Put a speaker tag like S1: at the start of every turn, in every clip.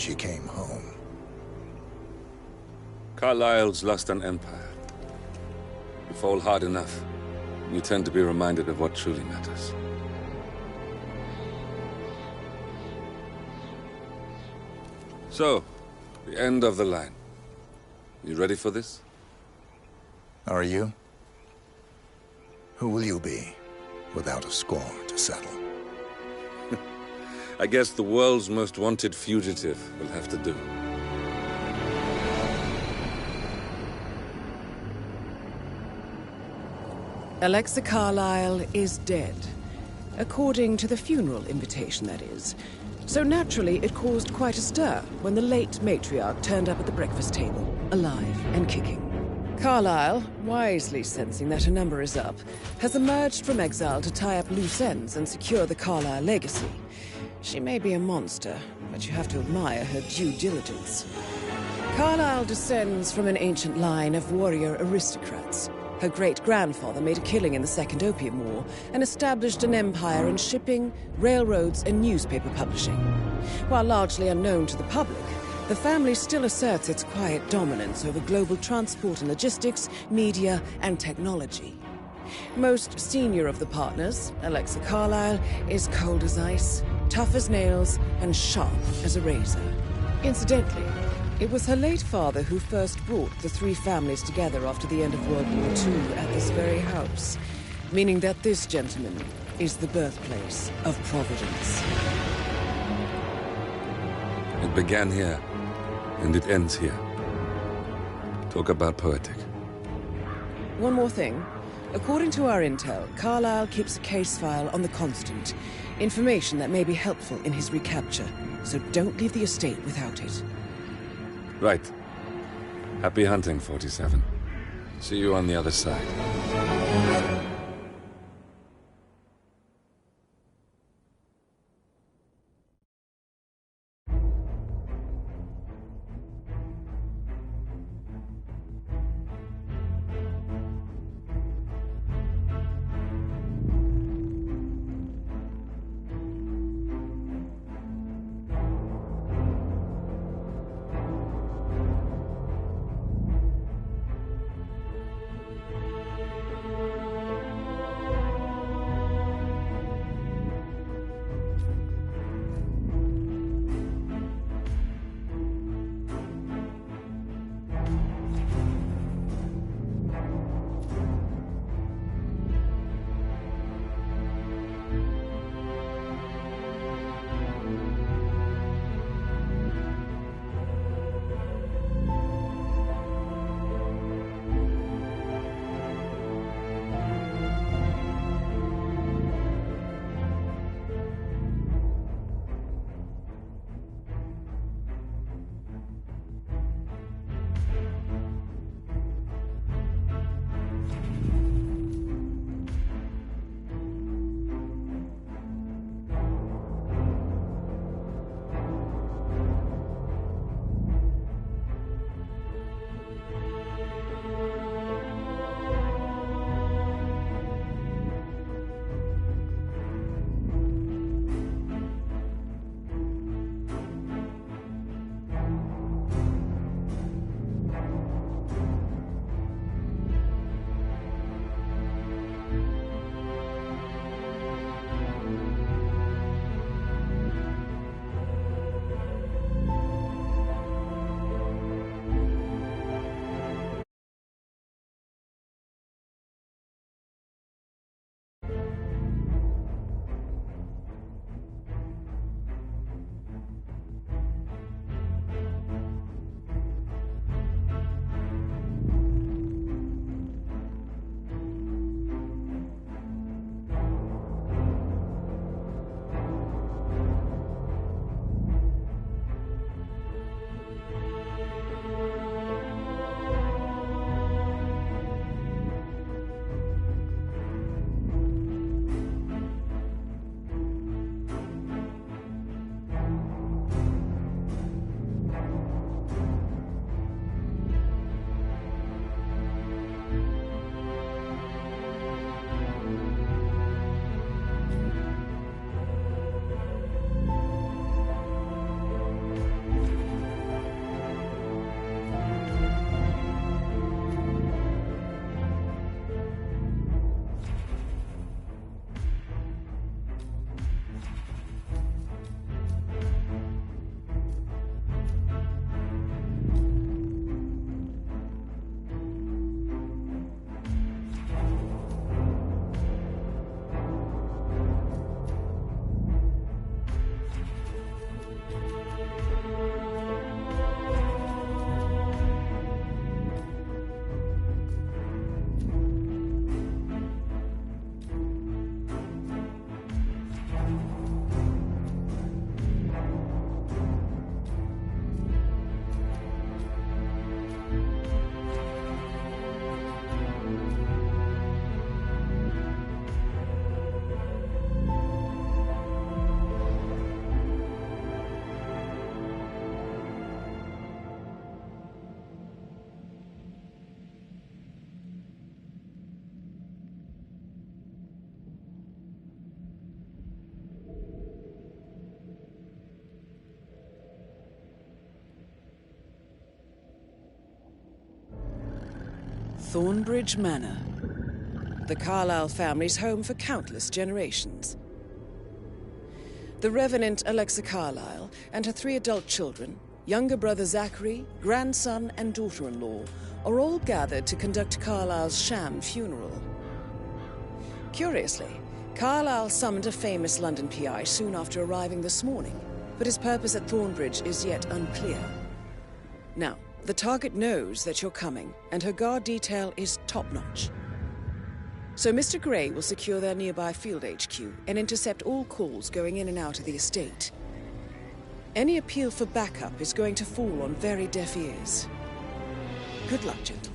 S1: she came home.
S2: Carlyle's lost an empire. You fall hard enough, you tend to be reminded of what truly matters. So, the end of the line. You ready for this?
S1: Are you? Who will you be, without a score to settle?
S2: I guess the world's most wanted fugitive will have to do.
S3: Alexa Carlyle is dead. According to the funeral invitation, that is. So naturally, it caused quite a stir when the late matriarch turned up at the breakfast table, alive and kicking. Carlyle, wisely sensing that her number is up, has emerged from exile to tie up loose ends and secure the Carlyle legacy. She may be a monster, but you have to admire her due diligence. Carlyle descends from an ancient line of warrior aristocrats. Her great-grandfather made a killing in the Second Opium War and established an empire in shipping, railroads, and newspaper publishing. While largely unknown to the public, the family still asserts its quiet dominance over global transport and logistics, media, and technology. Most senior of the partners, Alexa Carlyle, is cold as ice, tough as nails, and sharp as a razor. Incidentally, it was her late father who first brought the three families together after the end of World War II at this very house, meaning that this gentleman is the birthplace of Providence.
S2: It began here, and it ends here. Talk about poetic.
S3: One more thing. According to our intel, Carlyle keeps a case file on the Constant. Information that may be helpful in his recapture, so don't leave the estate without it.
S2: Right. Happy hunting, 47. See you on the other side.
S3: Thornbridge Manor. The Carlyle family's home for countless generations. The Revenant Alexa Carlyle and her 3 adult children, younger brother Zachary, grandson and daughter-in-law, are all gathered to conduct Carlyle's sham funeral. Curiously, Carlyle summoned a famous London PI soon after arriving this morning, but his purpose at Thornbridge is yet unclear. Now, the target knows that you're coming, and her guard detail is top-notch. So Mr. Gray will secure their nearby field HQ and intercept all calls going in and out of the estate. Any appeal for backup is going to fall on very deaf ears. Good luck, gentlemen.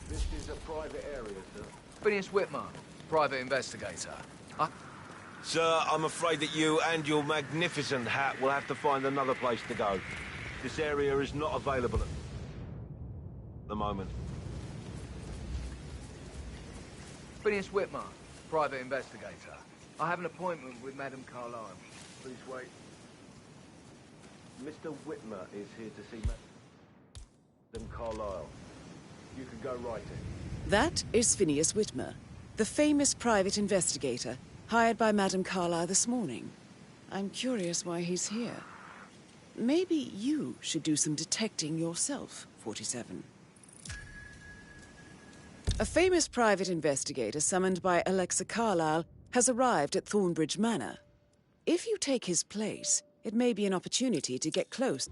S4: This is a private area, sir.
S5: Phineas Whitmer, private investigator.
S4: Sir, I'm afraid that you and your magnificent hat will have to find another place to go. This area is not available at the moment.
S5: Phineas Whitmer, private investigator. I have an appointment with Madame Carlyle. Please wait.
S4: Mr. Whitmer is here to see Madame Carlyle. You can go right in.
S3: That is Phineas Whitmer, the famous private investigator hired by Madame Carlyle this morning. I'm curious why he's here. Maybe you should do some detecting yourself, 47. A famous private investigator summoned by Alexa Carlyle has arrived at Thornbridge Manor. If you take his place, it may be an opportunity to get close.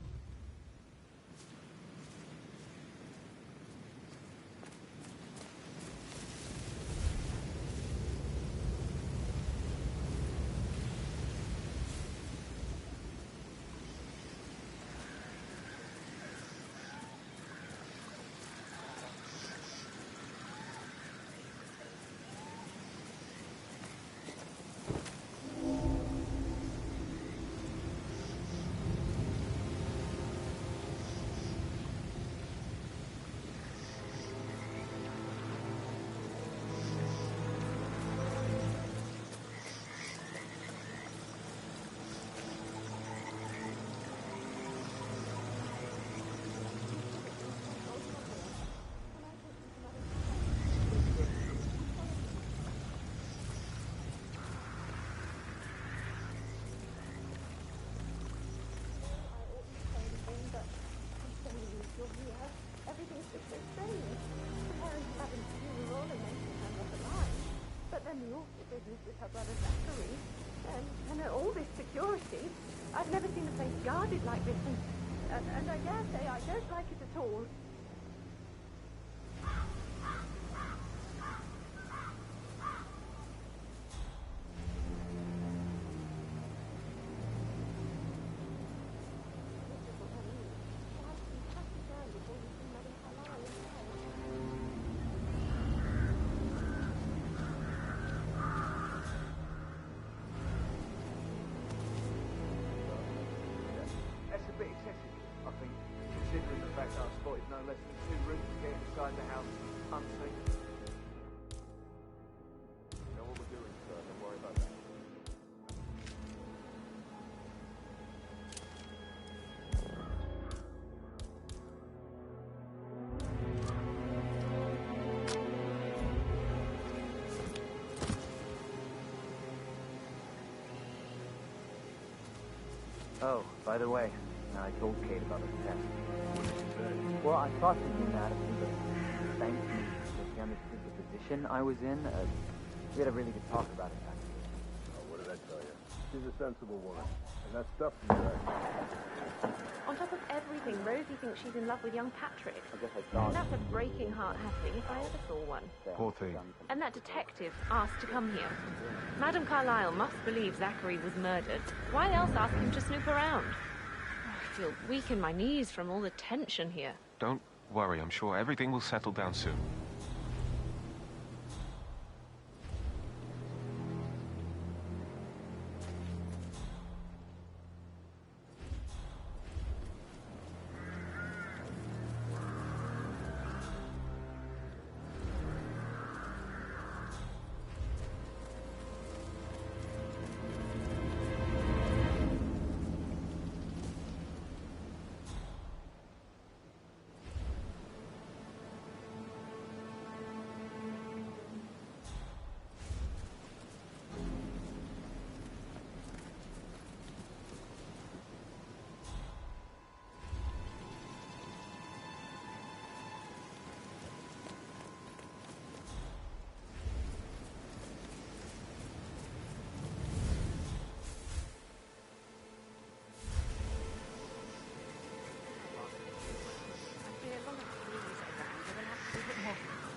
S6: With her brother Zachary, and all this security. I've never seen a place guarded like this, and I dare say I don't like it at all.
S5: Considering the fact that I spotted no less than 2 routes to get inside the house unseen.
S4: You know what we're doing, sir. Don't worry about that.
S7: Oh, by the way, I told Kate about the test. Well, I thought she'd be mad at me, but she thanked me because she understood the position I was in. We had a really good talk about it afterwards.
S4: Oh, what did I tell you? She's a sensible woman. And that stuff from your
S6: On top of everything, Rosie thinks she's in love with young Patrick.
S7: I guess I thought.
S6: And that's a breaking heart happening if I ever saw one.
S4: Poor thing.
S6: And that detective asked to come here. Madame Carlyle must believe Zachary was murdered. Why else ask him to snoop around? I feel weak in my knees from all the tension here.
S8: Don't worry, I'm sure everything will settle down soon.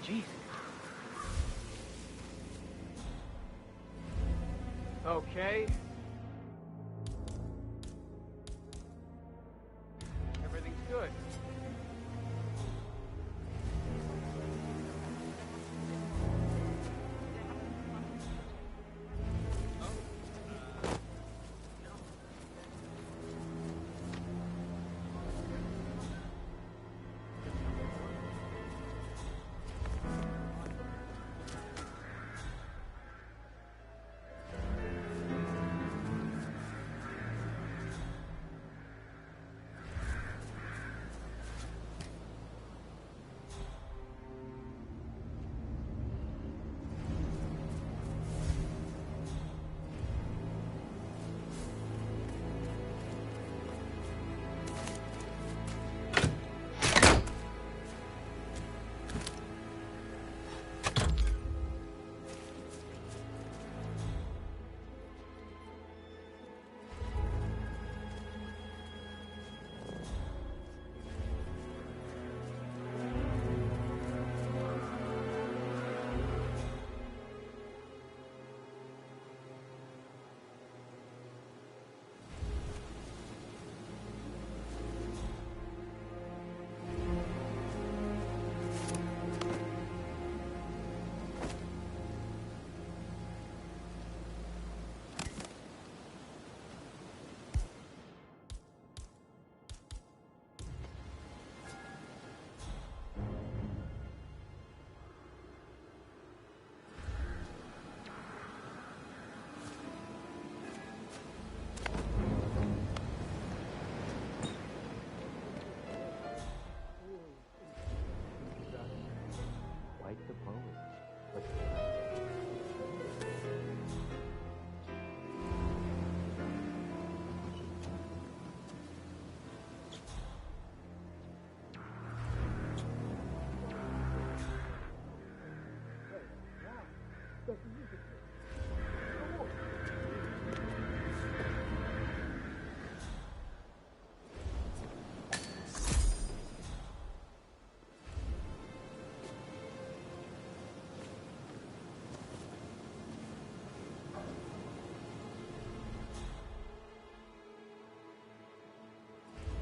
S7: Jeez. Okay. Everything's good.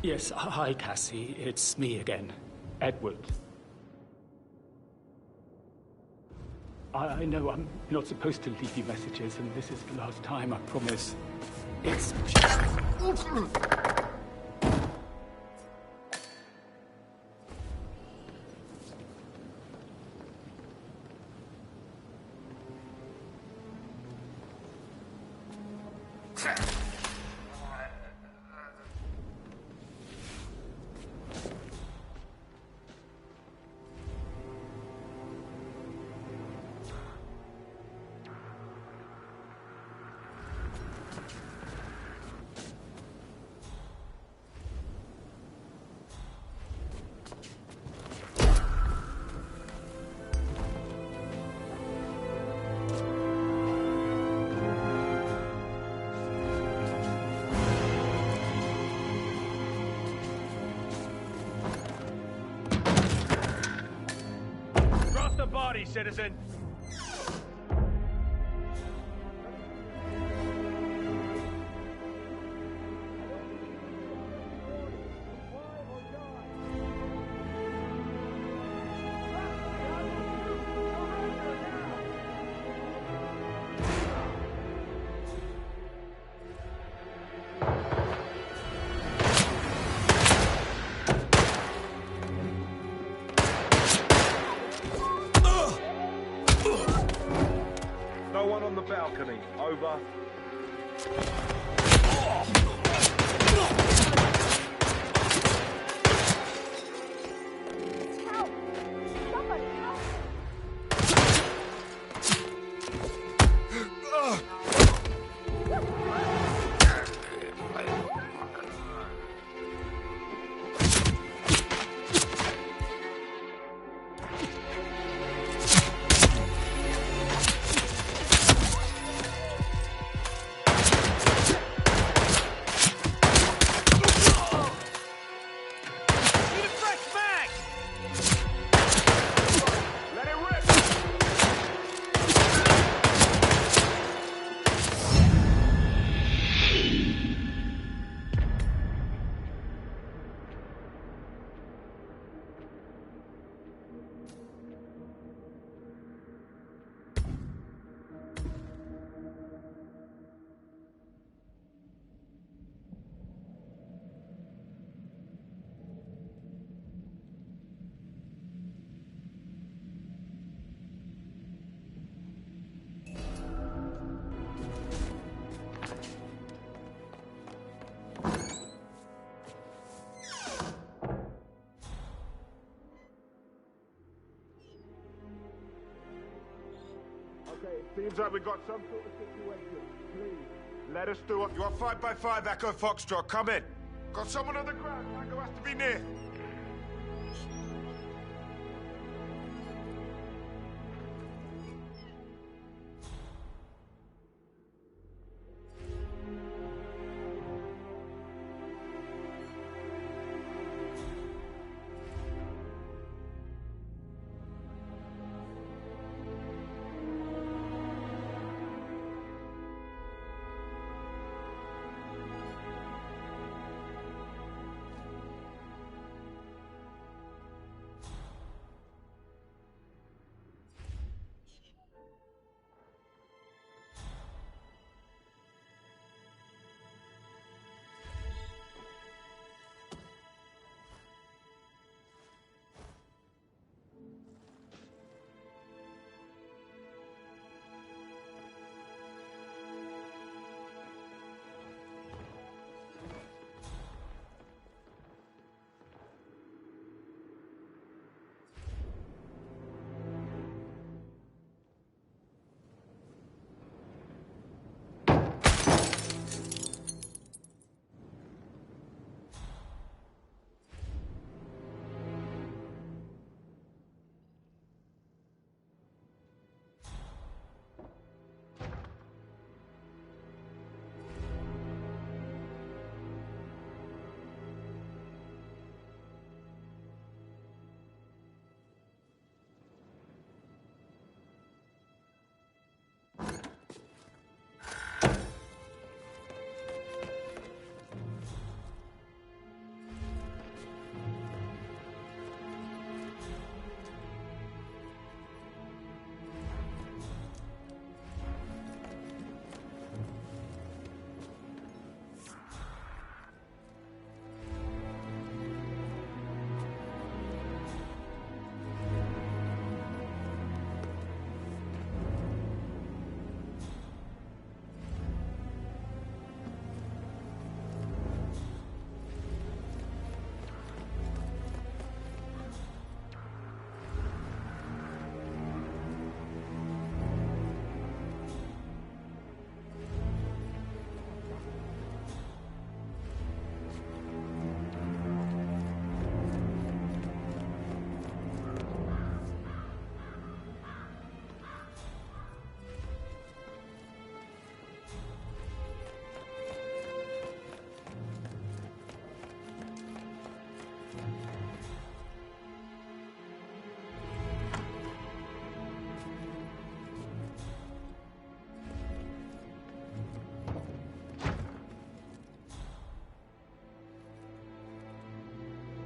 S8: Yes, hi, Cassie. It's me again, Edward. I know I'm not supposed to leave you messages, and this is the last time, I promise. It's just...
S4: Citizen. Balcony. Over.
S9: Help! Somebody help!
S4: Okay, it seems like we got some sort of situation. Please, let us do it. You are 5x5 Echo Foxtrot. Come in. Got someone on the ground. Tango has to be near.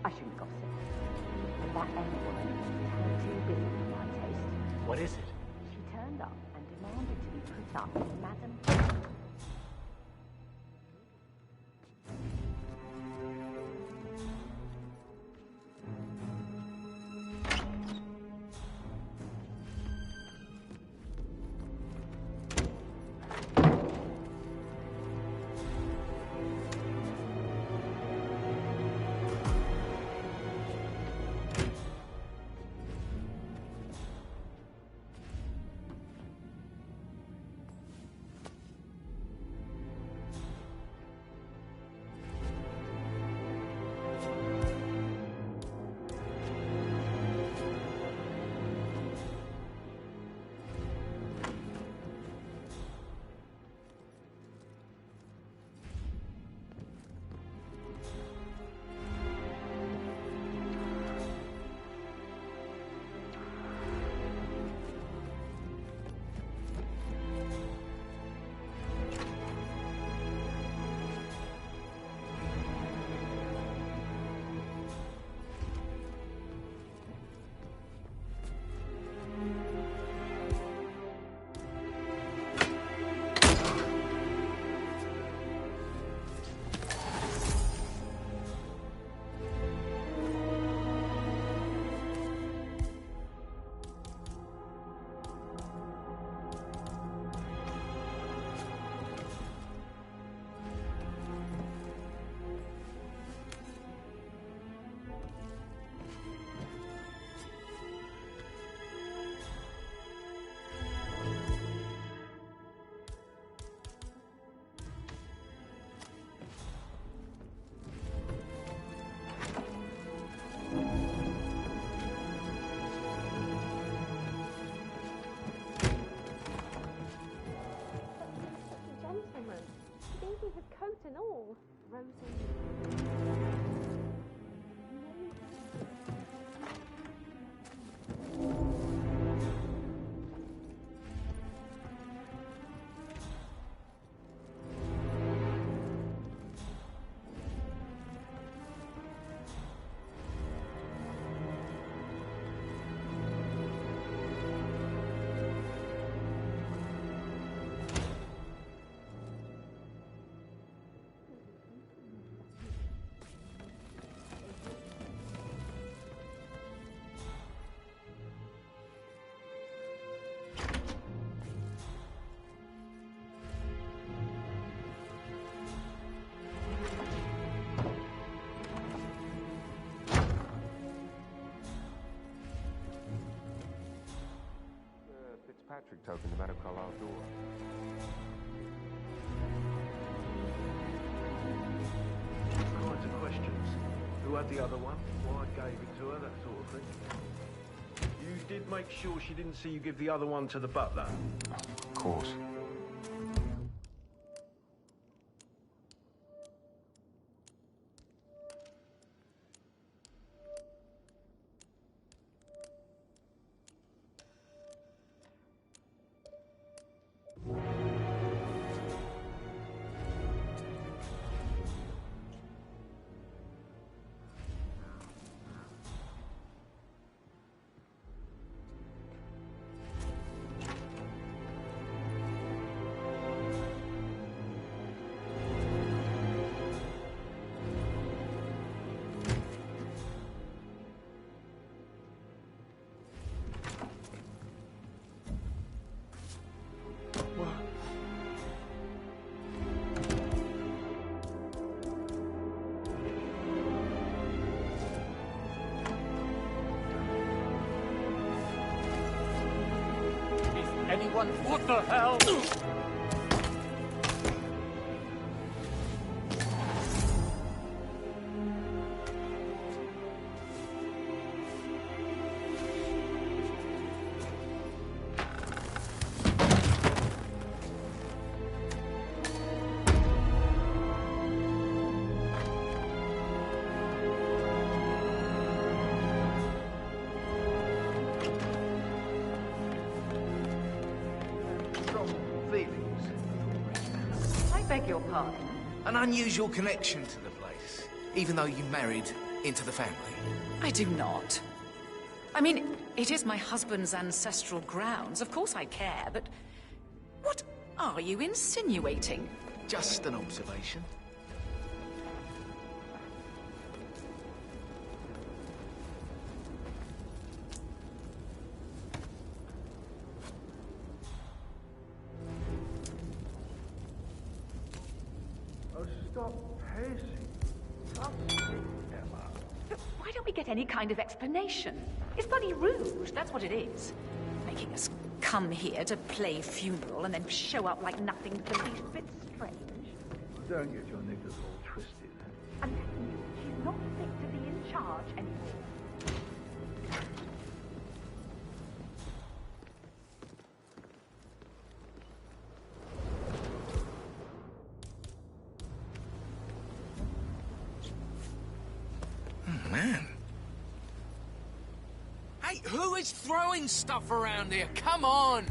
S10: I shouldn't gossip. But that Emma woman is too busy for my taste.
S8: What is it?
S10: She turned up and demanded to be put up with Madame.
S11: Patrick token to Madame Carlisle's door.
S4: All kinds of questions. Who had the other one? Why I gave it to her, that sort of thing. You did make sure she didn't see you give the other one to the butler?
S11: Of course.
S8: Anyone? What the hell?
S5: Beg your pardon? An unusual connection to the place, even though you married into the family.
S12: I do not. I mean, it is my husband's ancestral grounds. Of course I care, but what are you insinuating?
S5: Just an observation.
S4: Stop pacing. Stop Emma.
S12: But why don't we get any kind of explanation? It's bloody rude, that's what it is. Making us come here to play funeral and then show up like nothing the least bit strange.
S4: Don't get your knickers all twisted.
S12: I'm telling you, she's not fit to be in charge anymore.
S5: Man. Hey, who is throwing stuff around here? Come on!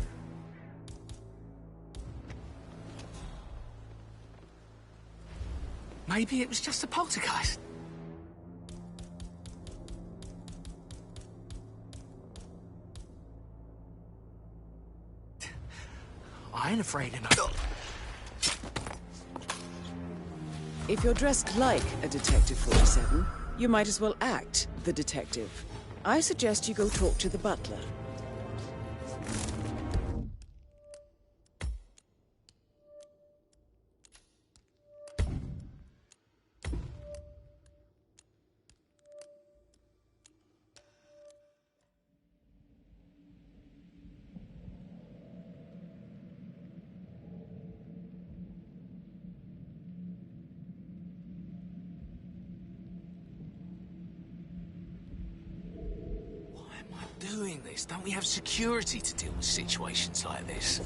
S5: Maybe it was just a poltergeist. I ain't afraid of no.
S3: If you're dressed like a Detective 47, you might as well act the detective. I suggest you go talk to the butler.
S5: Doing this? Don't we have security to deal with situations like this?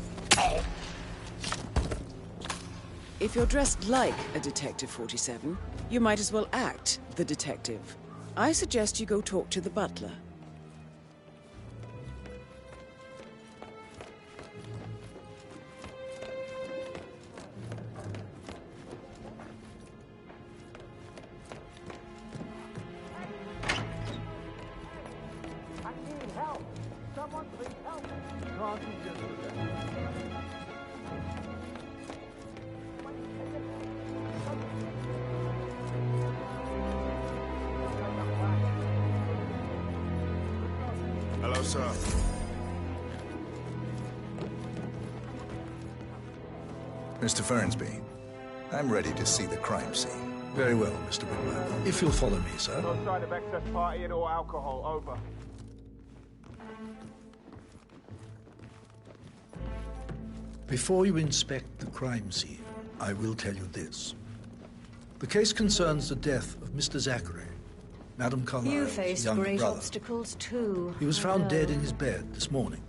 S3: If you're dressed like a Detective 47, you might as well act the detective. I suggest you go talk to the butler.
S1: Hello, sir. Mr. Fernsby, I'm ready to see the crime scene.
S13: Very well, Mr. Whitmer. If you'll follow me, sir.
S14: No sign of excess partying or alcohol. Over.
S13: Before you inspect the crime scene, I will tell you this. The case concerns the death of Mr. Zachary, Madame Carlyle's
S12: You faced
S13: younger
S12: great
S13: brother.
S12: obstacles too.
S13: He was
S12: I
S13: found
S12: know.
S13: dead in his bed this morning.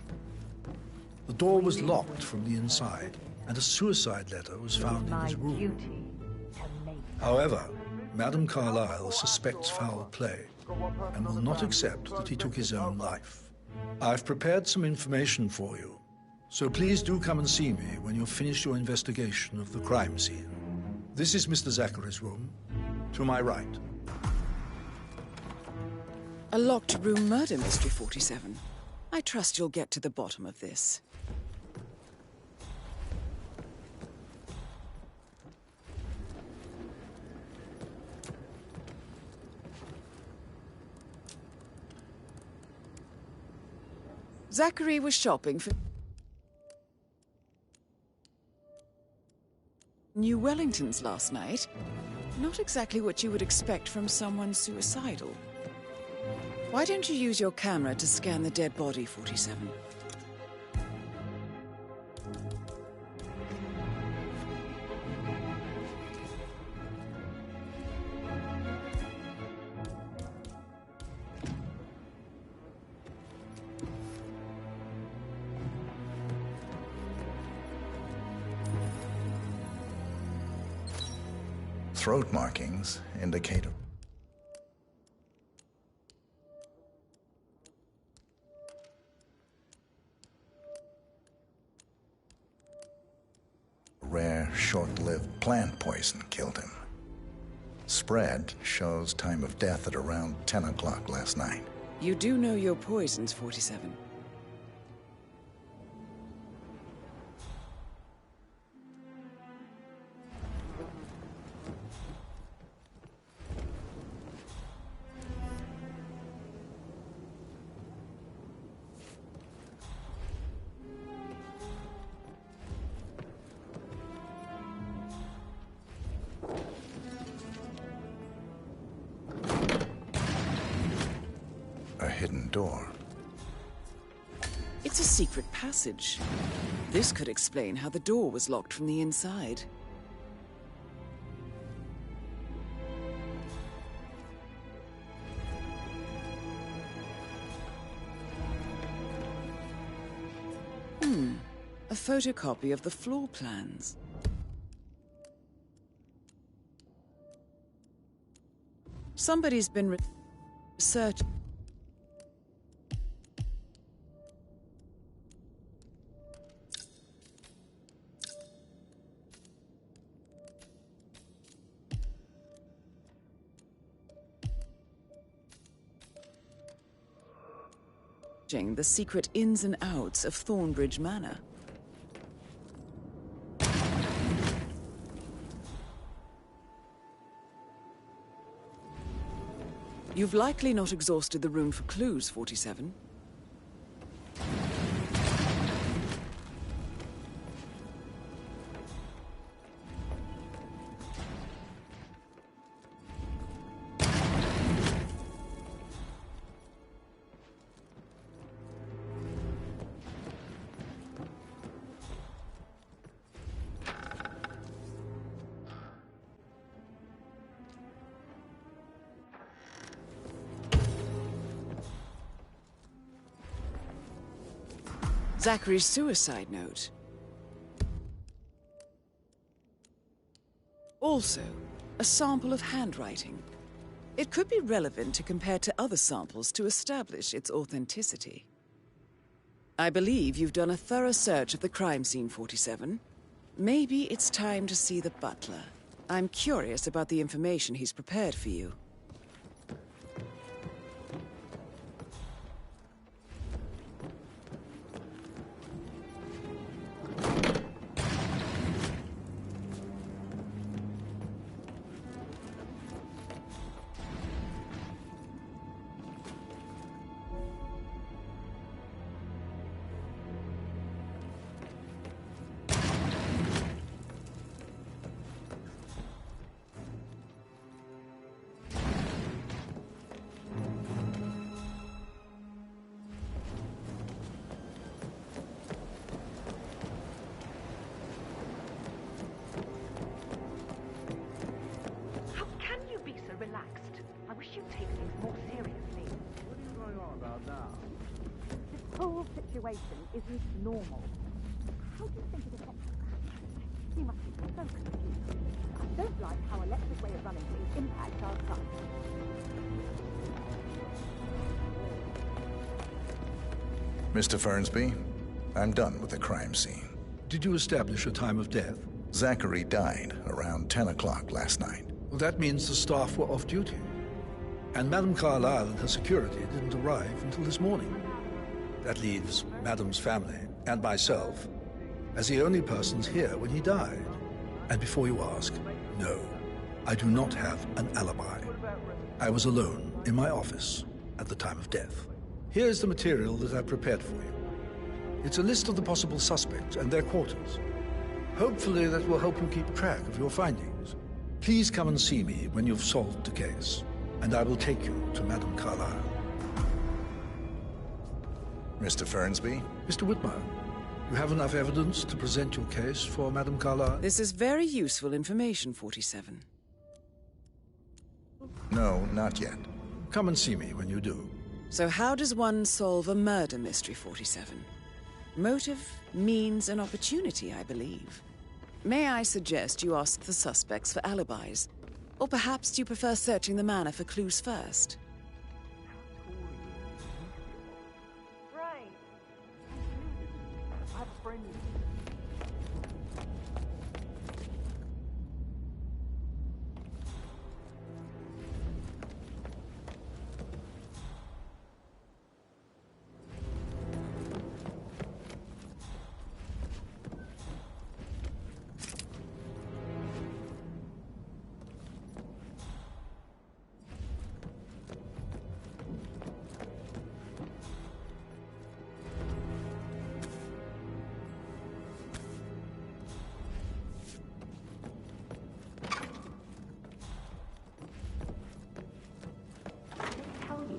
S13: The door was locked from the inside, and a suicide letter was found in his room. However, Madame Carlyle suspects foul play and will not accept that he took his own life. I've prepared some information for you, so please do come and see me when you've finished your investigation of the crime scene. This is Mr. Zachary's room, to my right.
S3: A locked room murder mystery, 47. I trust you'll get to the bottom of this. Zachary was shopping for New Wellingtons last night. Not exactly what you would expect from someone suicidal. Why don't you use your camera to scan the dead body, 47?
S1: Throat markings indicate a rare, short-lived plant poison killed him. Spread shows time of death at around 10 o'clock last night.
S3: You do know your poisons, 47.
S1: A hidden door.
S3: It's a secret passage. This could explain how the door was locked from the inside. A photocopy of the floor plans. Somebody's been researching. The secret ins and outs of Thornbridge Manor. You've likely not exhausted the room for clues, 47. Zachary's suicide note. Also, a sample of handwriting. It could be relevant to compare to other samples to establish its authenticity. I believe you've done a thorough search of the crime scene, 47. Maybe it's time to see the butler. I'm curious about the information he's prepared for you.
S10: whole situation isn't normal. How do you think it affects you? He must be so confused. I don't like how Alexa's way of running things impacts our son.
S1: Mr. Fernsby, I'm done with the crime scene.
S13: Did you establish a time of death?
S1: Zachary died around 10 o'clock last night.
S13: Well, that means the staff were off duty. And Madame Carlyle and her security didn't arrive until this morning. That leaves Madame's family and myself as the only persons here when he died. And before you ask, no, I do not have an alibi. I was alone in my office at the time of death. Here's the material that I've prepared for you. It's a list of the possible suspects and their quarters. Hopefully that will help you keep track of your findings. Please come and see me when you've solved the case, and I will take you to Madame Carlyle.
S1: Mr. Fernsby?
S13: Mr. Whitmer, you have enough evidence to present your case for Madame Carlyle?
S3: This is very useful information, 47.
S1: No, not yet.
S13: Come and see me when you do.
S3: So how does one solve a murder mystery, 47? Motive, means, and opportunity, I believe. May I suggest you ask the suspects for alibis? Or perhaps do you prefer searching the manor for clues first?
S10: Right. I have a friend.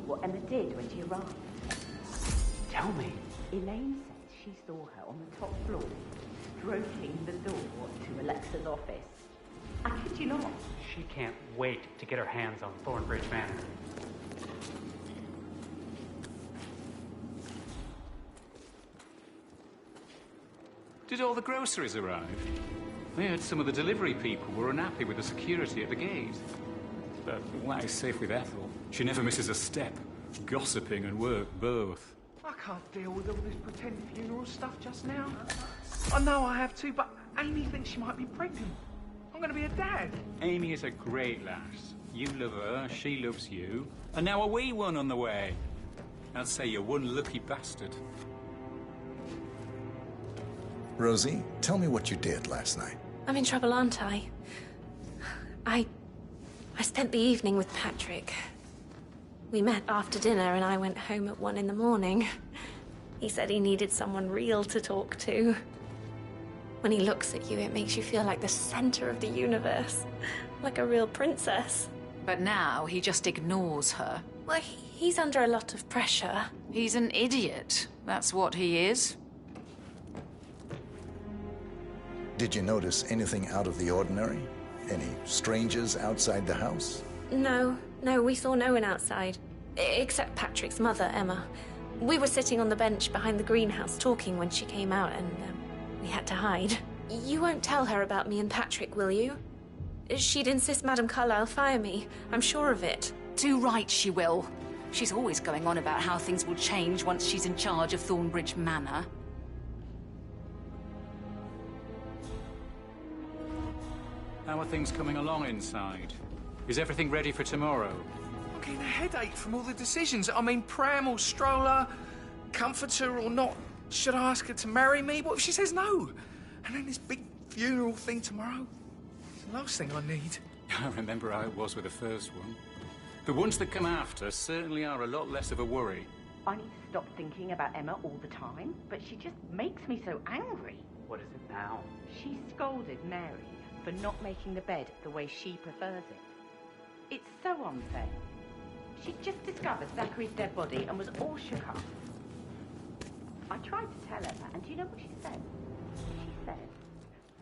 S12: What Emma did when she arrived.
S15: Tell me.
S12: Elaine says she saw her on the top floor, stroking the door to Alexa's office. I kid you not.
S15: She can't wait to get her hands on Thornbridge Manor. Did all the groceries arrive? I heard some of the delivery people were unhappy with the security at the gate. But why is safe with Ethel? She never misses a step. Gossiping and work both.
S5: I can't deal with all this pretend funeral stuff just now. I know I have to, but Amy thinks she might be pregnant. I'm going to be a dad.
S15: Amy is a great lass. You love her, she loves you. And now a wee one on the way. I'd say you're one lucky bastard.
S1: Rosie, tell me what you did last night.
S6: I'm in trouble, aren't I? I spent the evening with Patrick. We met after dinner and I went home at 1 in the morning. He said he needed someone real to talk to. When he looks at you, it makes you feel like the center of the universe. Like a real princess.
S12: But now he just ignores her.
S6: Well, he's under a lot of pressure.
S12: He's an idiot. That's what he is.
S1: Did you notice anything out of the ordinary? Any strangers outside the house?
S6: No, we saw no one outside. Except Patrick's mother, Emma. We were sitting on the bench behind the greenhouse talking when she came out and we had to hide. You won't tell her about me and Patrick, will you? She'd insist Madame Carlyle fire me. I'm sure of it.
S12: Too right she will. She's always going on about how things will change once she's in charge of Thornbridge Manor.
S15: How are things coming along inside? Is everything ready for tomorrow?
S5: I'm getting a headache from all the decisions. I mean, pram or stroller, comforter or not. Should I ask her to marry me? What if she says no? And then this big funeral thing tomorrow? It's the last thing I need.
S15: I remember how it was with the first one. The ones that come after certainly are a lot less of a worry.
S10: I need to stop thinking about Emma all the time, but she just makes me so angry.
S15: What is it now?
S10: She scolded Mary for not making the bed the way she prefers it. It's so unfair. She just discovered Zachary's dead body and was all shook up. I tried to tell Emma, and do you know what she said? She said,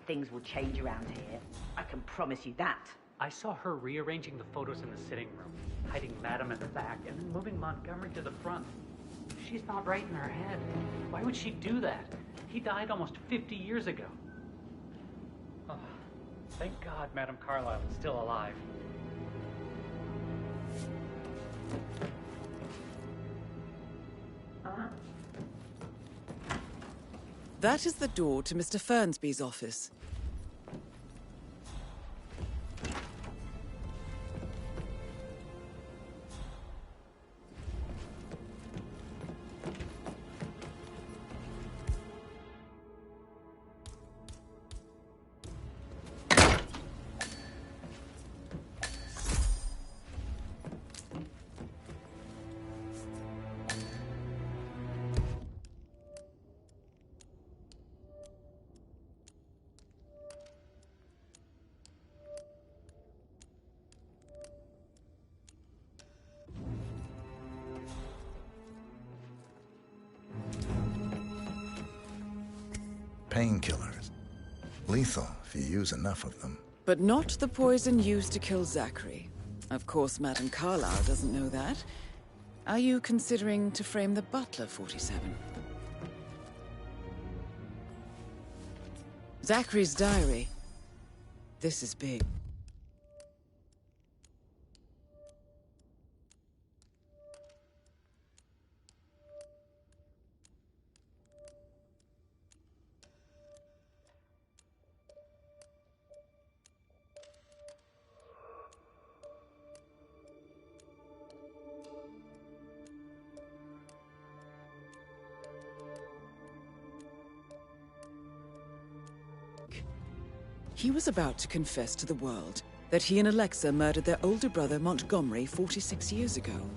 S10: "Things will change around here. I can promise you that."
S15: I saw her rearranging the photos in the sitting room, hiding Madame at the back, and then moving Montgomery to the front.
S16: if she's not right in her head? Why would she do that? He died almost 50 years ago. Oh, thank God Madame Carlyle is still alive.
S3: That is the door to Mr. Fernsby's office.
S1: Painkillers. Lethal if you use enough of them.
S3: But not the poison used to kill Zachary. Of course, Madame Carlyle doesn't know that. Are you considering to frame the butler, 47? Zachary's diary. This is big. He was about to confess to the world that he and Alexa murdered their older brother Montgomery 46 years ago.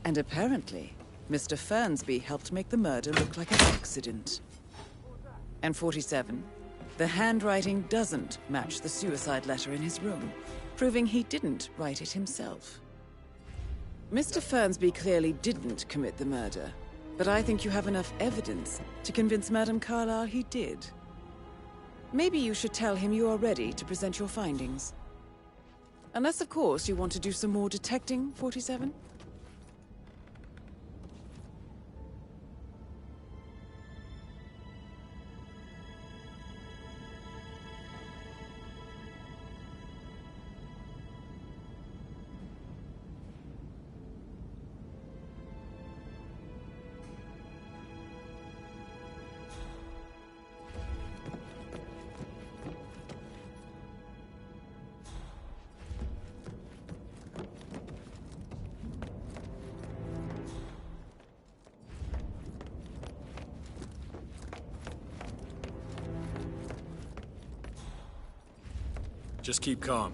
S3: And apparently, Mr. Fernsby helped make the murder look like an accident. And 47, the handwriting doesn't match the suicide letter in his room, proving he didn't write it himself. Mr. Fernsby clearly didn't commit the murder, but I think you have enough evidence to convince Madame Carlyle he did. Maybe you should tell him you are ready to present your findings. Unless, of course, you want to do some more detecting, 47?
S17: Just keep calm.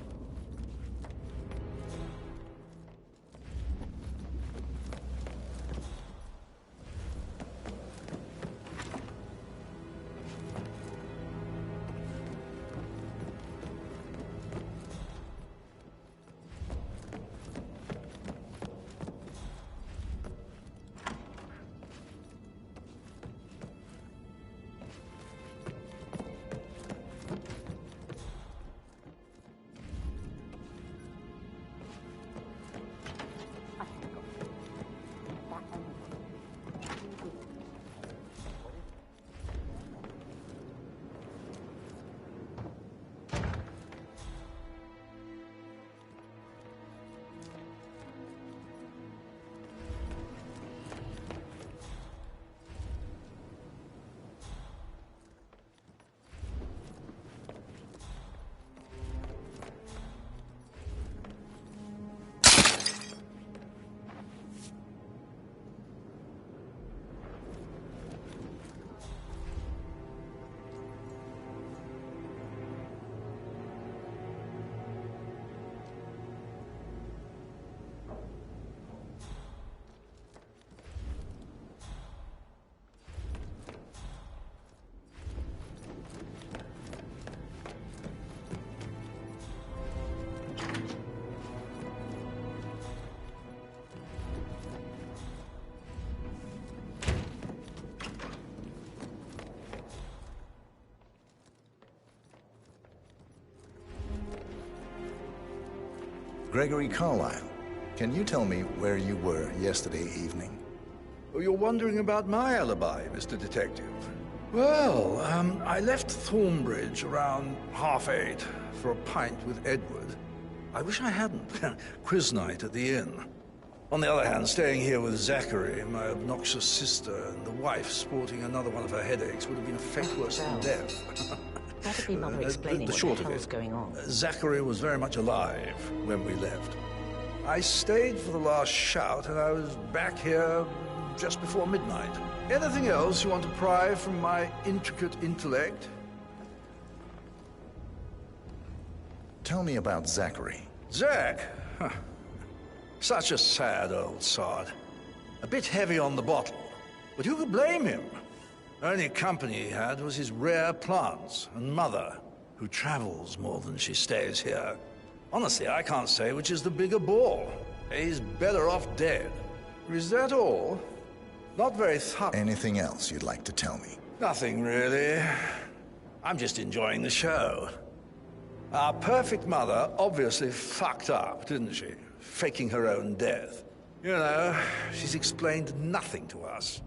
S1: Gregory Carlyle, can you tell me where you were yesterday evening?
S13: Oh, you're wondering about my alibi, Mr. Detective. Well, I left Thornbridge around 8:30 for a pint with Edward. I wish I hadn't. Quiz night at the inn. On the other hand, staying here with Zachary, my obnoxious sister, and the wife sporting another one of her headaches would have been a fate worse than death.
S10: That'd be Mother explaining
S13: the
S10: what
S13: short
S10: the
S13: of
S10: hell's
S13: it,
S10: going on.
S13: Zachary was very much alive when we left. I stayed for the last shout, and I was back here just before midnight. Anything else you want to pry from my intricate intellect?
S1: Tell me about Zachary.
S13: Zach? Huh. Such a sad old sod. A bit heavy on the bottle, but who could blame him? Only company he had was his rare plants and Mother, who travels more than she stays here. Honestly, I can't say which is the bigger ball. He's better off dead. Is that all? Not very thorough.
S1: Anything else you'd like to tell me?
S13: Nothing, really. I'm just enjoying the show. Our perfect mother obviously fucked up, didn't she? Faking her own death. You know, she's explained nothing to us.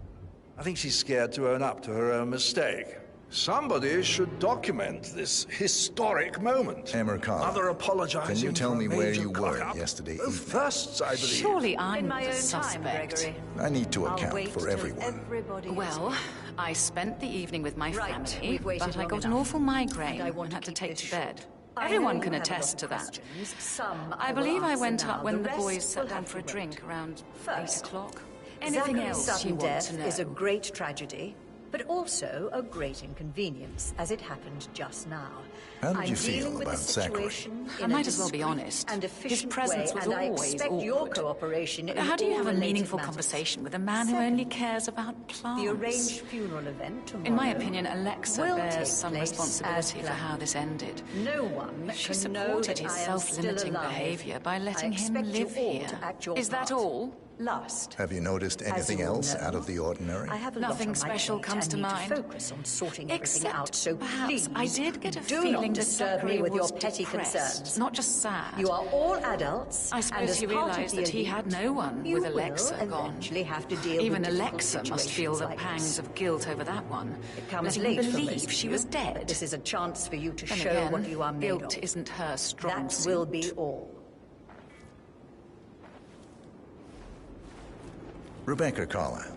S13: I think she's scared to own up to her own mistake. Somebody should document this historic moment.
S1: Emma Carl,
S13: Mother apologizing.
S1: can you tell me where you were
S13: cock-up?
S1: yesterday evening?
S13: Firsts, I believe.
S12: Surely I'm
S17: In my
S12: the
S17: own
S12: suspect.
S17: time, Gregory.
S1: I need to
S17: I'll
S1: account
S17: wait
S1: for
S17: till
S1: everyone.
S17: everybody is
S12: Well,
S17: here.
S12: I spent the evening with my
S17: Right,
S12: family,
S17: we've waited
S12: but I
S17: long
S12: got an
S17: enough,
S12: awful migraine
S17: and I want
S12: and
S17: to
S12: had to
S17: keep
S12: take
S17: this
S12: to bed.
S17: short. I
S12: Everyone
S17: know
S12: can
S17: you have a lot
S12: attest
S17: of
S12: to that.
S17: questions. Some
S12: I
S17: will
S12: believe I
S17: answer
S12: went
S17: now.
S12: up when the
S17: rest
S12: boys sat
S17: will
S12: down
S17: have
S12: for a
S17: to
S12: drink
S17: wait.
S12: around
S17: First,
S12: 8 o'clock. Anything
S17: Zachary's
S12: else
S17: sudden
S12: you want
S17: death
S12: to know?
S17: is a great tragedy, but also a great inconvenience, as it happened just now.
S1: How did
S17: I'm
S1: you feel
S17: dealing with
S1: about
S17: the
S1: Zachary?
S17: situation
S12: I
S17: in a
S12: might as well be
S17: discreet
S12: honest.
S17: and
S12: His
S17: efficient
S12: presence
S17: way,
S12: was
S17: and I
S12: always
S17: expect your
S12: awkward.
S17: cooperation in
S12: How do you
S17: all
S12: have a
S17: related
S12: meaningful
S17: matters.
S12: conversation with a man who only cares about plants?
S17: The arranged funeral event tomorrow.
S12: In my opinion, Alexa
S17: will take
S12: bears some
S17: place
S12: responsibility
S17: as
S12: for
S17: planned.
S12: how this ended.
S17: No one
S12: She
S17: can know
S12: supported
S17: that
S12: his
S17: I am
S12: self-limiting
S17: still alive.
S12: behavior by letting
S17: I
S12: him
S17: expect you
S12: live
S17: all
S12: here.
S17: to act your
S12: Is that
S17: part.
S12: all?
S17: Last.
S1: Have you noticed anything
S17: you all
S1: else
S17: know,
S1: out of the ordinary?
S17: I have a
S12: Nothing
S17: lot on my
S12: special
S17: plate.
S12: comes
S17: I
S12: to
S17: need
S12: mind.
S17: to focus on sorting everything
S12: Except
S17: out. So
S12: perhaps
S17: please,
S12: I did get a
S17: do
S12: feeling
S17: not
S12: that
S17: disturb
S12: Zachary
S17: me with your
S12: was
S17: petty
S12: depressed,
S17: concerns.
S12: not just sad.
S17: You are all adults.
S12: I
S17: and
S12: suppose
S17: as
S12: he
S17: part of
S12: realized
S17: the
S12: that he
S17: elite,
S12: had no one
S17: you
S12: with Alexa
S17: will
S12: gone.
S17: eventually have to deal
S12: Even
S17: with difficult
S12: Alexa must feel
S17: situations
S12: the
S17: like
S12: pangs
S17: this.
S12: of guilt over that one.
S17: It comes
S12: letting him
S17: late for most
S12: believe
S17: of
S12: she
S17: you,
S12: was
S17: but
S12: dead.
S17: this is a chance for you to
S12: Then
S17: show
S12: again,
S17: what you are made
S12: guilt
S17: of.
S12: isn't her strong
S17: That
S12: suit.
S17: will be all.
S1: Rebecca Carlyle,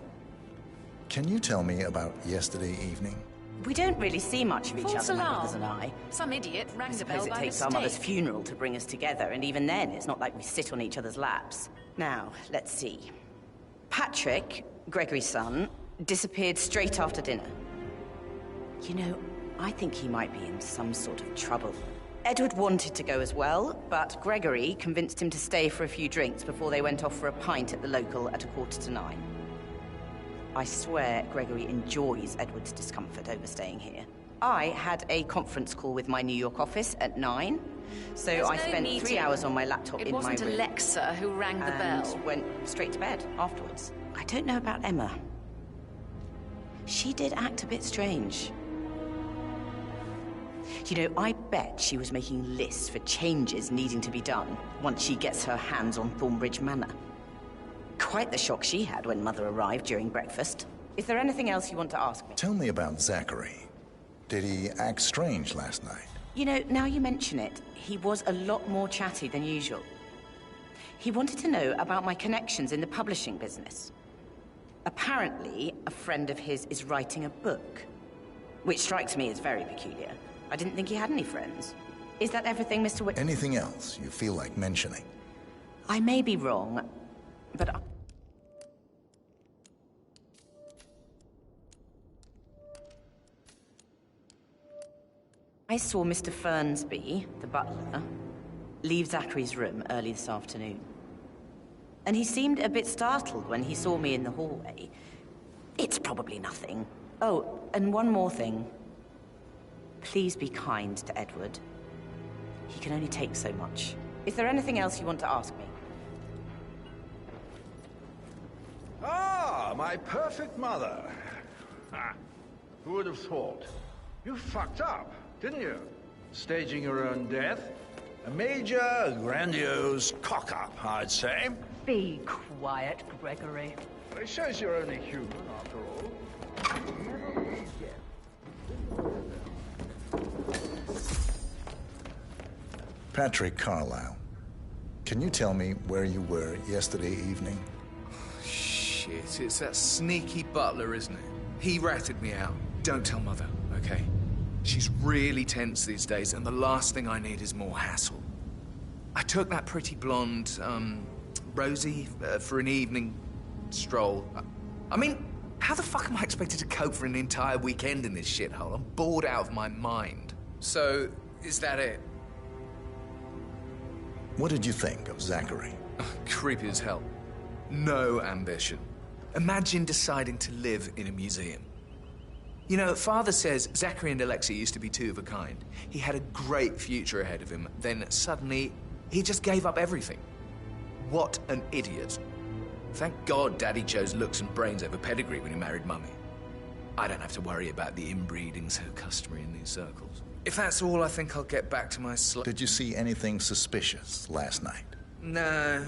S1: can you tell me about yesterday evening?
S18: We don't really see much of each
S12: False
S18: other, my
S12: alarm.
S18: brothers and I.
S12: Some idiot rang
S18: I
S12: the bell
S18: suppose it
S12: by
S18: takes our
S12: mistake.
S18: mother's funeral to bring us together, and even then, it's not like we sit on each other's laps. Now, let's see. Patrick, Gregory's son, disappeared straight after dinner. You know, I think he might be in some sort of trouble. Edward wanted to go as well, but Gregory convinced him to stay for a few drinks before they went off for a pint at the local at 9:15. I swear Gregory enjoys Edward's discomfort over staying here. I had a conference call with my New York office at 9, so
S12: There's
S18: I
S12: no
S18: spent
S12: meeting.
S18: 3 hours on my laptop
S12: It
S18: in my
S12: wasn't
S18: room.
S12: Alexa who rang the
S18: and
S12: bell.
S18: went straight to bed afterwards. I don't know about Emma. She did act a bit strange. You know, I bet she was making lists for changes needing to be done once she gets her hands on Thornbridge Manor. Quite the shock she had when Mother arrived during breakfast. Is there anything else you want to ask me?
S1: Tell me about Zachary. Did he act strange last night?
S18: You know, now you mention it, he was a lot more chatty than usual. He wanted to know about my connections in the publishing business. Apparently, a friend of his is writing a book, which strikes me as very peculiar. I didn't think he had any friends. Is that everything, Mr. Whit?
S1: Anything else you feel like mentioning?
S18: I may be wrong, but I saw Mr. Fernsby, the butler, leave Zachary's room early this afternoon. And he seemed a bit startled when he saw me in the hallway. It's probably nothing. Oh, and one more thing. Please be kind to Edward. He can only take so much. Is there anything else you want to ask me?
S13: Ah, my perfect mother. Ah, who would have thought? You fucked up, didn't you? Staging your own death. A major, grandiose cock-up, I'd say.
S17: Be quiet, Gregory.
S5: Well, it shows you're only human, after all. Never will get.
S1: Patrick Carlisle, can you tell me where you were yesterday evening?
S5: Shit, it's that sneaky butler, isn't it? He ratted me out. Don't tell Mother, okay? She's really tense these days, and the last thing I need is more hassle. I took that pretty blonde, Rosie, for an evening stroll. I mean, how the fuck am I expected to cope for an entire weekend in this shithole? I'm bored out of my mind. So, is that it?
S1: What did you think of Zachary?
S5: Creepy as hell. No ambition. Imagine deciding to live in a museum. You know, Father says Zachary and Alexei used to be two of a kind. He had a great future ahead of him. Then suddenly, he just gave up everything. What an idiot. Thank God Daddy chose looks and brains over pedigree when he married Mummy. I don't have to worry about the inbreeding so customary in these circles. If that's all, I think I'll get back to my
S1: Did you see anything suspicious last night?
S5: No.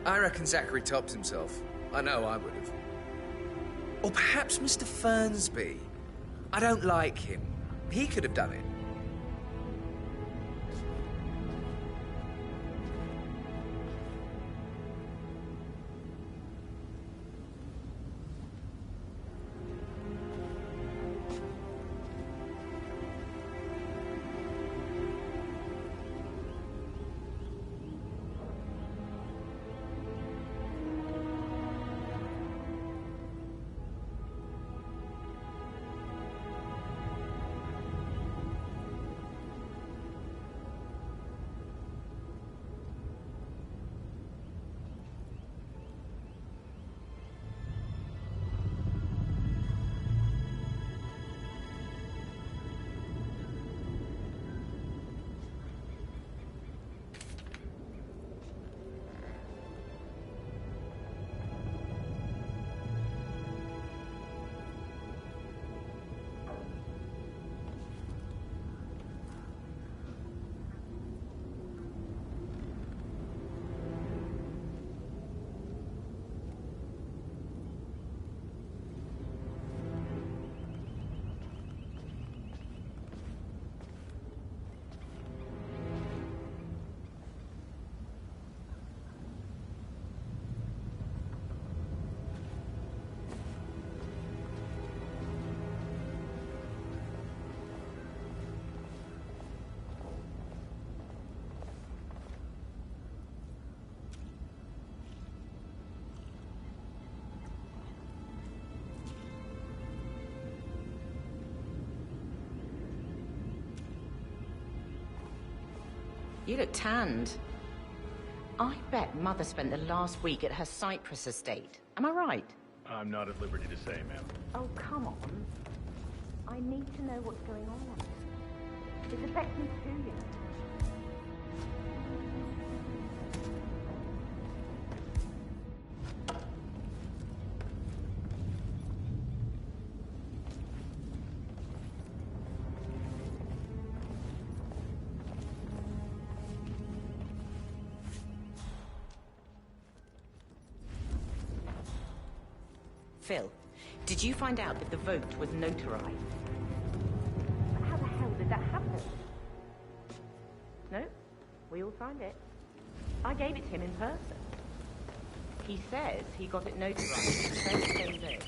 S5: I reckon Zachary topped himself. I know I would have. Or perhaps Mr. Fernsby. I don't like him. He could have done it.
S18: You look tanned. I bet Mother spent the last week at her Cyprus estate. Am I right?
S19: I'm not at liberty to say, ma'am.
S10: Oh, come on. I need to know what's going on. It affects me too, you know.
S18: Phil, did you find out if the vote was notarized?
S10: How the hell did that happen? No, we all signed it. I gave it to him in person.
S18: He says he got it notarized the very same day.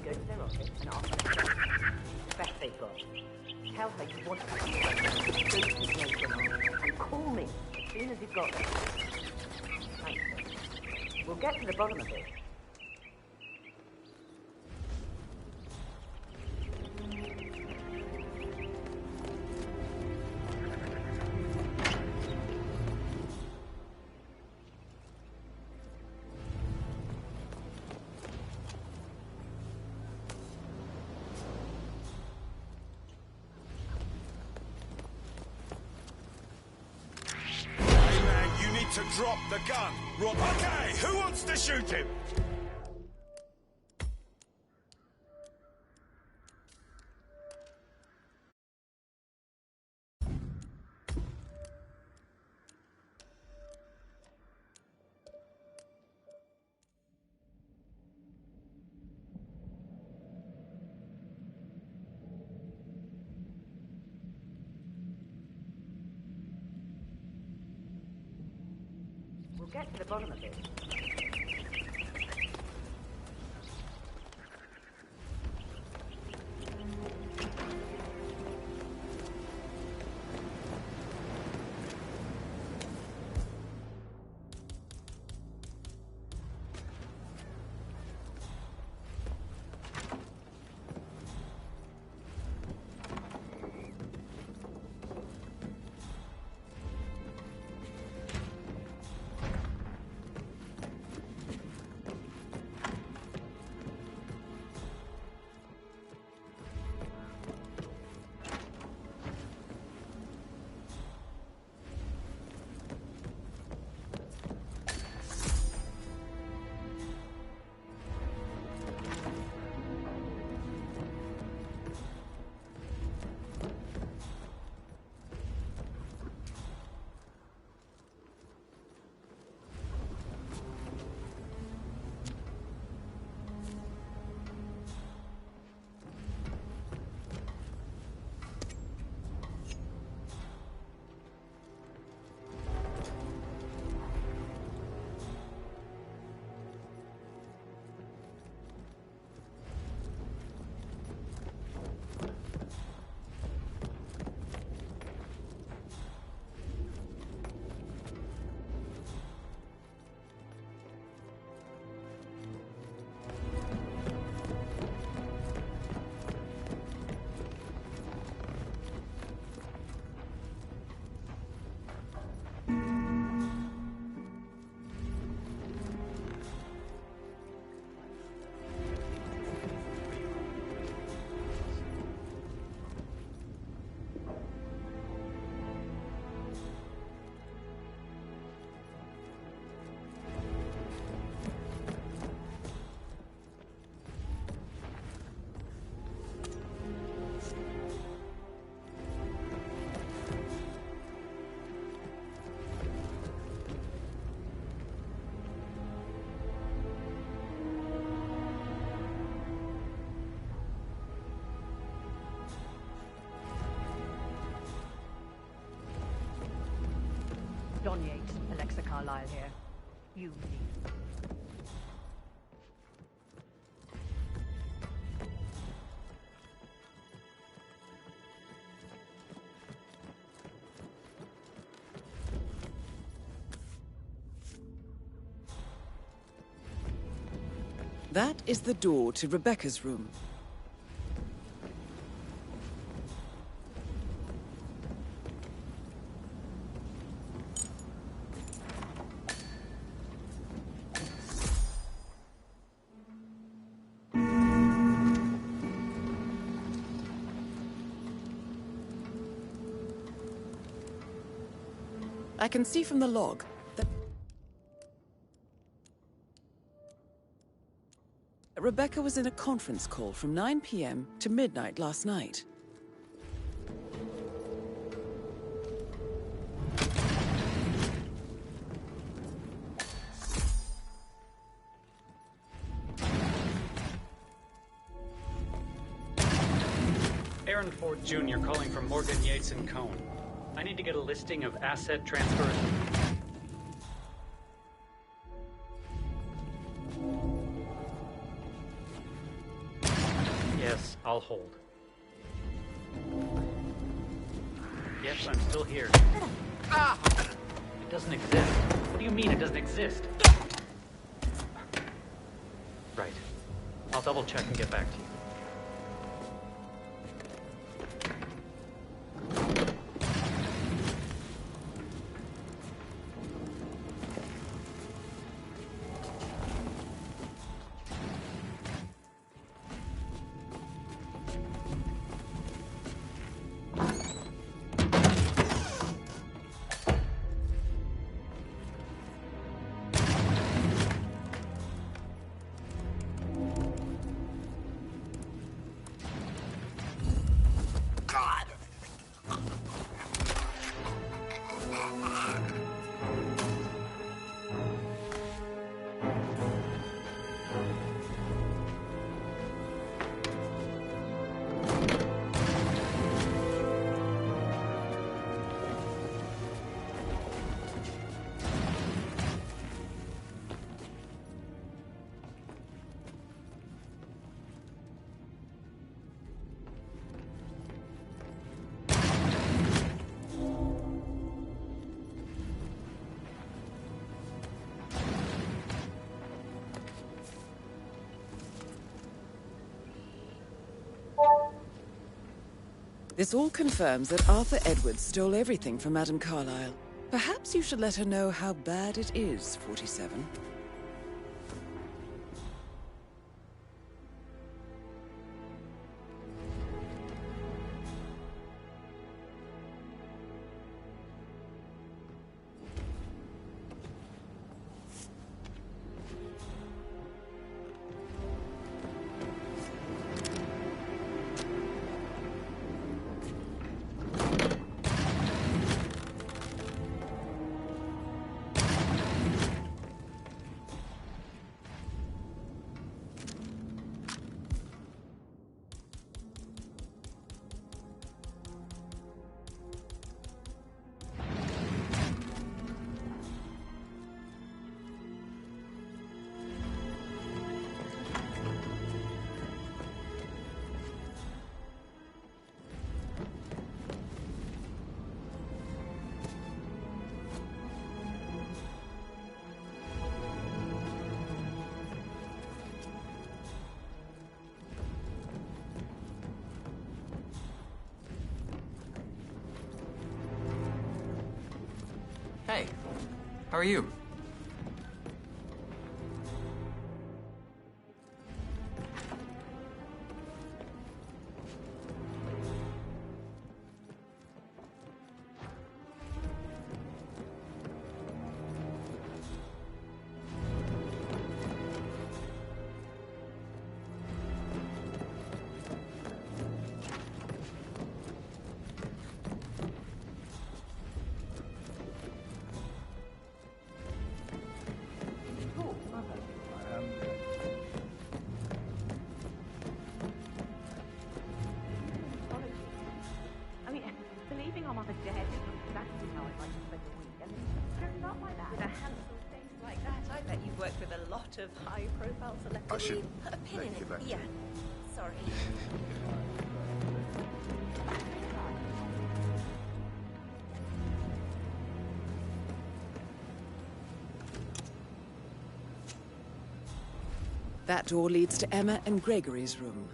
S10: Go to their office and ask them the best they've got. Tell her you want to go to his notary and call me as soon as you've got it. Thanks. We'll get to the bottom of it.
S20: To drop the gun. Rob, okay, who wants to shoot him?
S12: get to the bottom of it.
S17: Don Yates, Alexa Carlyle here. You leave.
S3: That is the door to Rebecca's room. I can see from the log that Rebecca was in a conference call from 9 p.m. to midnight last night.
S16: Aaron Ford Jr. calling from Morgan, Yates & Cohn. I need to get a listing of asset transfers. Yes, I'll hold. Yes, I'm still here. It doesn't exist. What do you mean it doesn't exist? Right. I'll double check and get back to you.
S3: This all confirms that Arthur Edwards stole everything from Madame Carlyle. Perhaps you should let her know how bad it is, 47.
S21: Hey, how are you?
S10: I mean, believing our mother dead is exactly how I'd like to spend the week, and it turned out like that.
S17: With a handsome face like that, I bet you've worked with a lot of high-profile celebrities.
S11: I should
S17: Put a pin
S11: let
S17: in
S11: you
S17: it.
S11: back.
S17: Yeah. Sorry.
S3: That door leads to Emma and Gregory's room.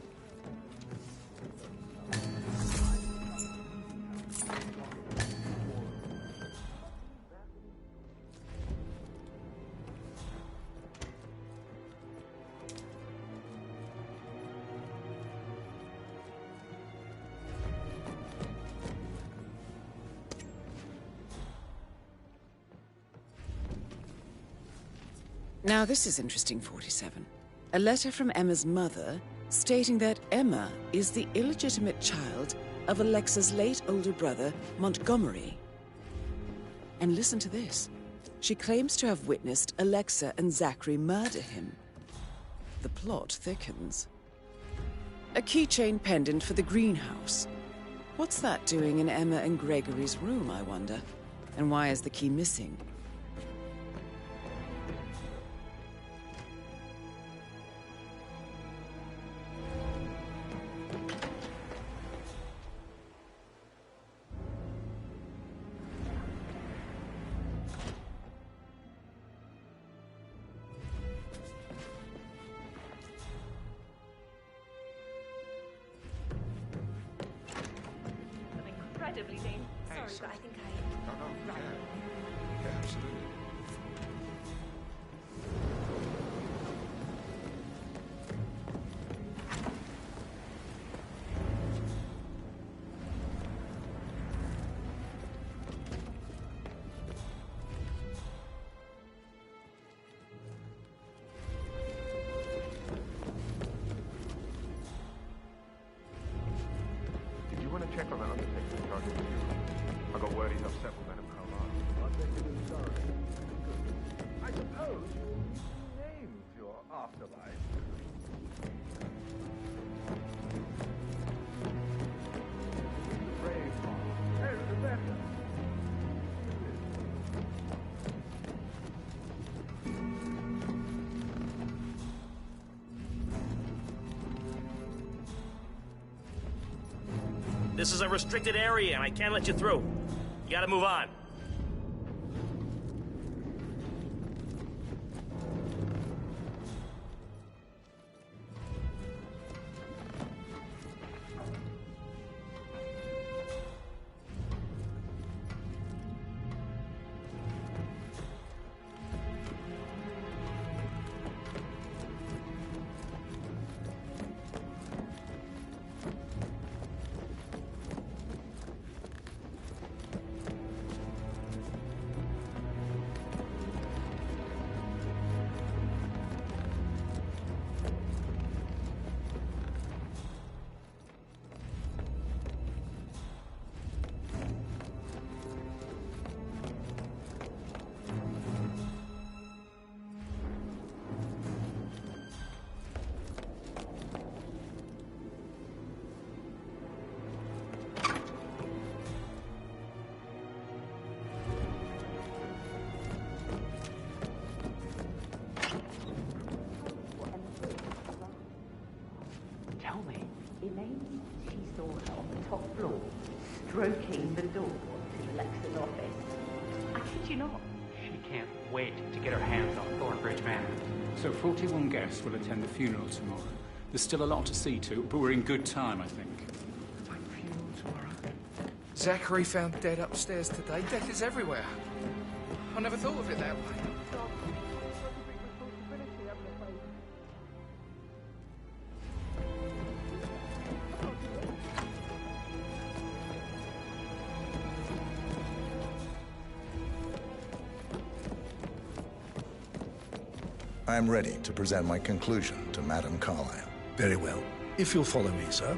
S3: Now this is interesting, 47. A letter from Emma's mother stating that Emma is the illegitimate child of Alexa's late older brother, Montgomery. And listen to this. She claims to have witnessed Alexa and Zachary murder him. The plot thickens. A keychain pendant for the greenhouse. What's that doing in Emma and Gregory's room, I wonder? And why is the key missing?
S17: Incredibly dangerous. Sorry, but I think
S11: No, no, yeah, absolutely. Did you want to check on that undertaker in charge of the funeral? I got word he's upset with Madame Carlyle.
S13: I'll take it in sorry. I suppose you named your afterlife. Brave heart. Hey, Rebecca.
S22: This is a restricted area, and I can't let you through. You gotta move on.
S16: Tell me.
S10: Elaine, she saw her on the top floor, stroking the door to Alexa's office. I kid you not.
S16: She can't wait to get her hands on Thornbridge Manor.
S15: So 41 guests will attend the funeral tomorrow. There's still a lot to see to, but we're in good time, I think.
S5: Funeral tomorrow. Zachary found dead upstairs today. Death is everywhere. I never thought of it that way.
S1: I'm ready to present my conclusion to Madame Carlyle.
S13: Very well. If you'll follow me, sir.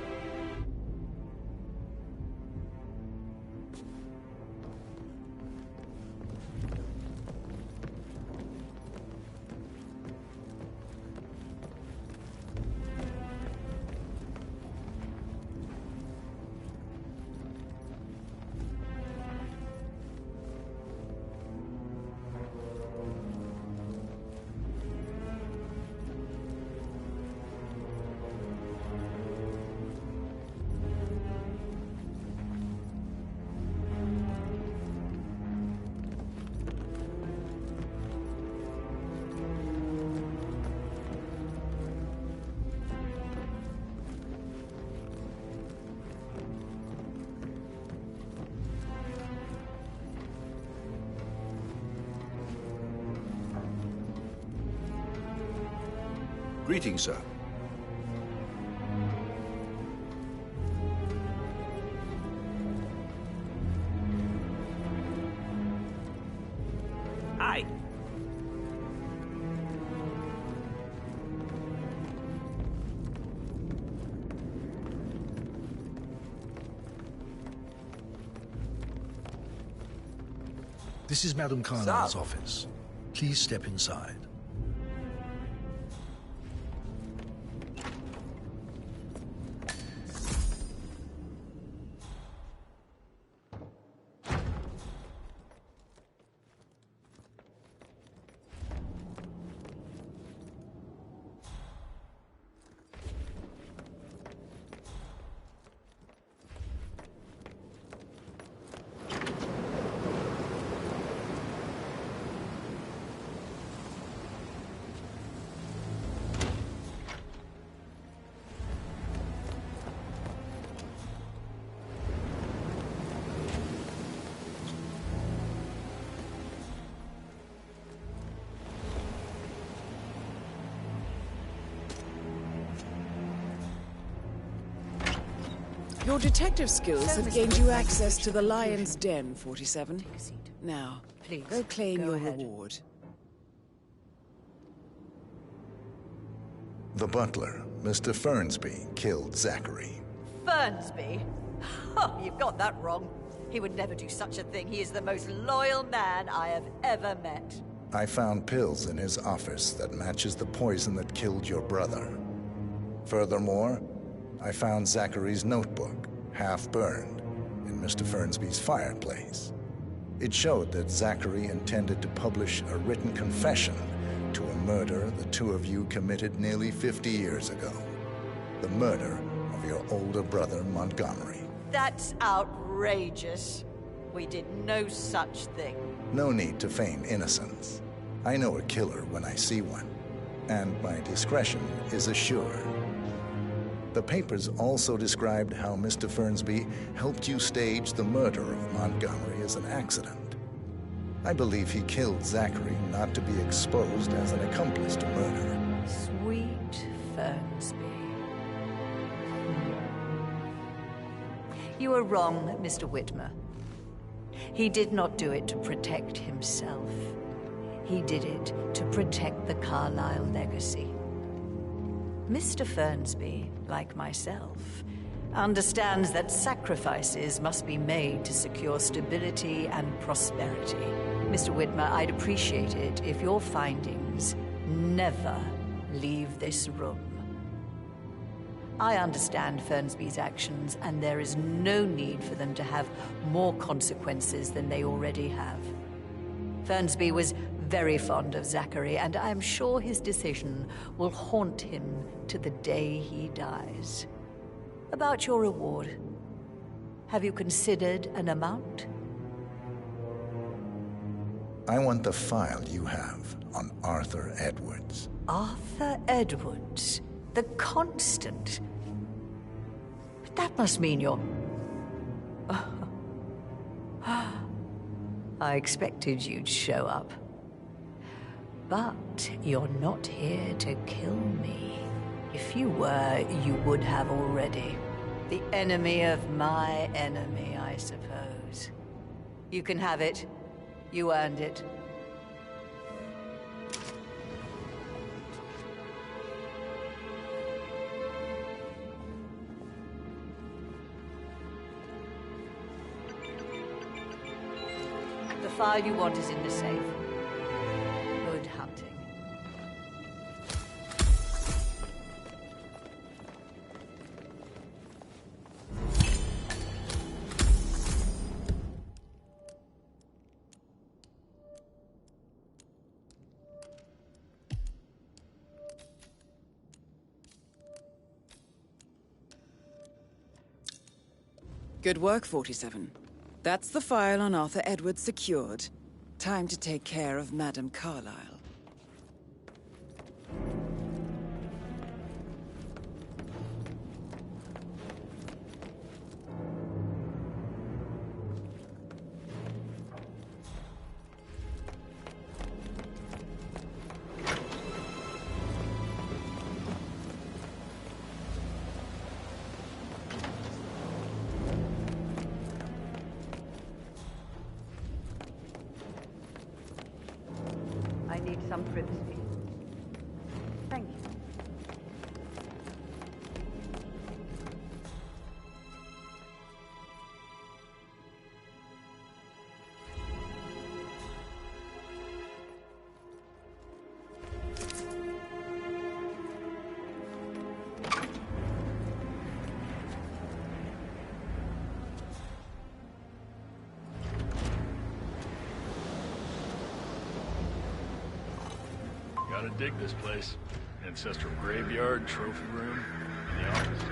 S13: Greetings, sir.
S22: Hi.
S13: This is Madame Carlyle's office. Please step inside.
S3: Your detective skills have gained you access to the Lion's Den, 47. Now,
S17: Please,
S3: go claim
S17: go
S3: your
S17: ahead.
S3: reward.
S1: The butler, Mr. Fernsby, killed Zachary.
S17: Fernsby? Oh, you've got that wrong. He would never do such a thing. He is the most loyal man I have ever met.
S1: I found pills in his office that matches the poison that killed your brother. Furthermore, I found Zachary's notebook, half burned, in Mr. Fernsby's fireplace. It showed that Zachary intended to publish a written confession to a murder the two of you committed nearly 50 years ago. The murder of your older brother, Montgomery.
S17: That's outrageous. We did no such thing.
S1: No need to feign innocence. I know a killer when I see one, and my discretion is assured. The papers also described how Mr. Fernsby helped you stage the murder of Montgomery as an accident. I believe he killed Zachary not to be exposed as an accomplice to murder.
S17: Sweet Fernsby. You are wrong, Mr. Whitmer. He did not do it to protect himself. He did it to protect the Carlyle legacy. Mr. Fernsby, like myself, understands that sacrifices must be made to secure stability and prosperity. Mr. Whitmer, I'd appreciate it if your findings never leave this room. I understand Fernsby's actions, and there is no need for them to have more consequences than they already have. Fernsby was very fond of Zachary, and I'm sure his decision will haunt him to the day he dies. About your reward, have you considered an amount?
S1: I want the file you have on Arthur Edwards.
S17: Arthur Edwards, the Constant. But that must mean you're... I expected you'd show up. But you're not here to kill me. If you were, you would have already. The enemy of my enemy, I suppose. You can have it. You earned it. The file you want is in the safe. Good hunting.
S3: Good work, 47. That's the file on Arthur Edwards secured. Time to take care of Madame Carlyle.
S17: I need some privacy. Thank you.
S19: Gotta dig this place. Ancestral graveyard, trophy room, the office.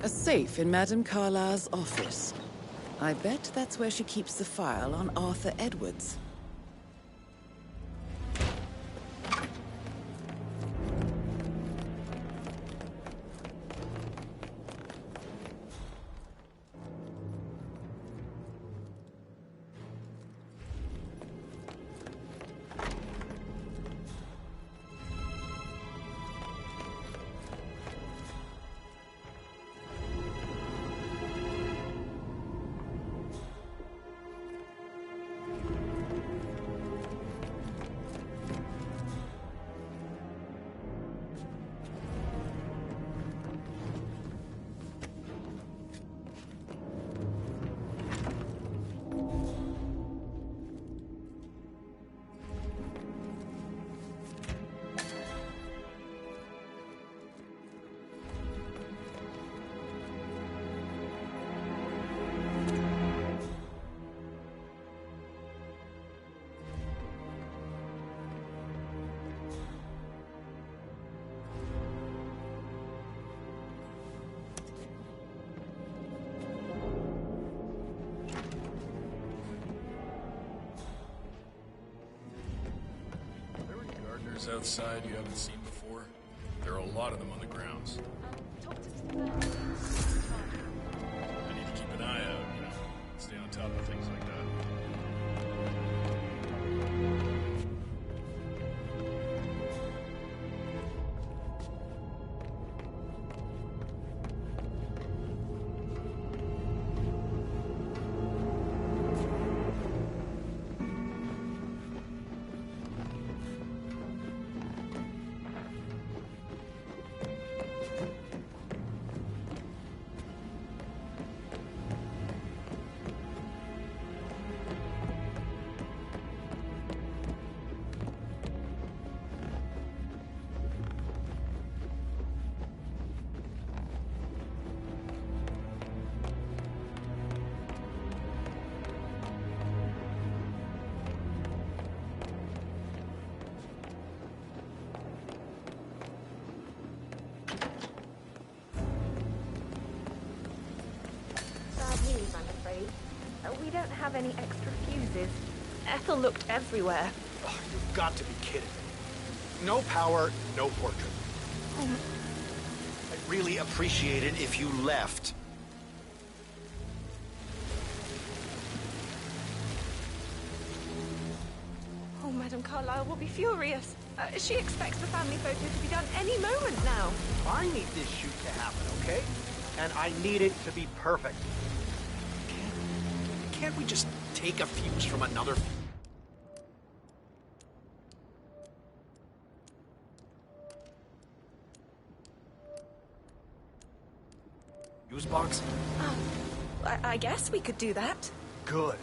S3: A safe in Madame Carlyle's office. I bet that's where she keeps the file on Arthur Edwards.
S19: Outside you haven't seen before. There are a lot of them on the grounds. I need to keep an eye out, you know, stay on top of things like that.
S6: have any extra fuses. Ethel looked everywhere.
S2: Oh, you've got to be kidding me. No power, no portrait. I'd really appreciate it if you left.
S6: Oh, Madame Carlyle will be furious. She expects the family photo to be done any moment now.
S2: I need this shoot to happen, okay? And I need it to be perfect. Can't we just take a fuse from another... Fuse box?
S6: I guess we could do that.
S2: Good. Look,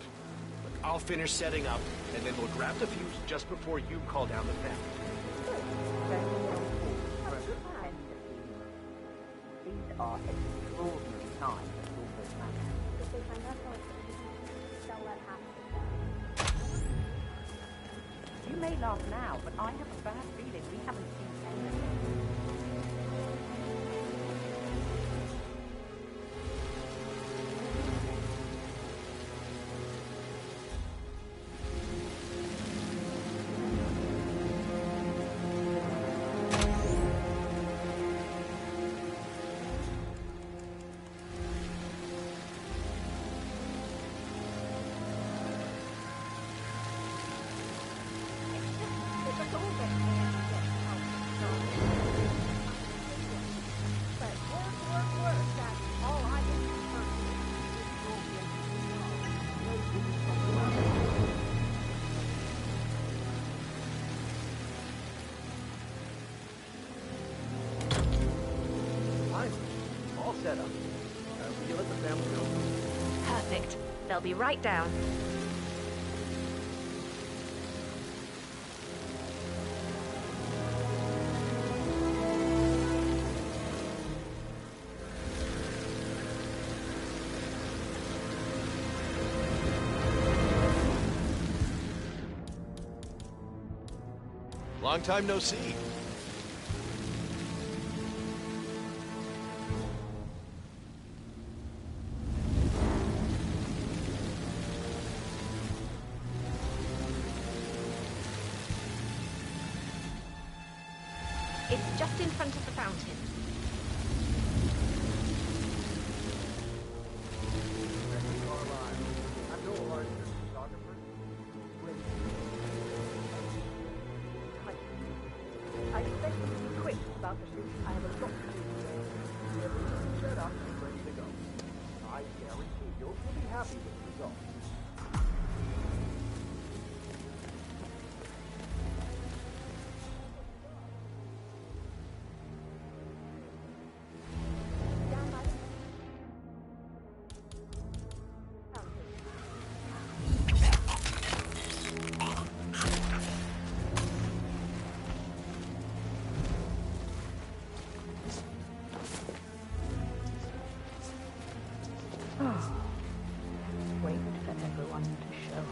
S2: I'll finish setting up, and then we'll grab the fuse just before you call down the family.
S10: These are extraordinary times at Wolford Manor. If they find out how it's sell that house. You may laugh now, but I have a bad feeling we haven't seen anything.
S2: Set up. Will you let the family know?
S6: Perfect. They'll be right down.
S2: Long time no see.
S6: It's just in front of the fountain.
S10: I expect you to be quick about the shoot. I have a lot to do. Everything's set up and ready to go. I guarantee you'll be happy with the result. Wait for everyone to show up.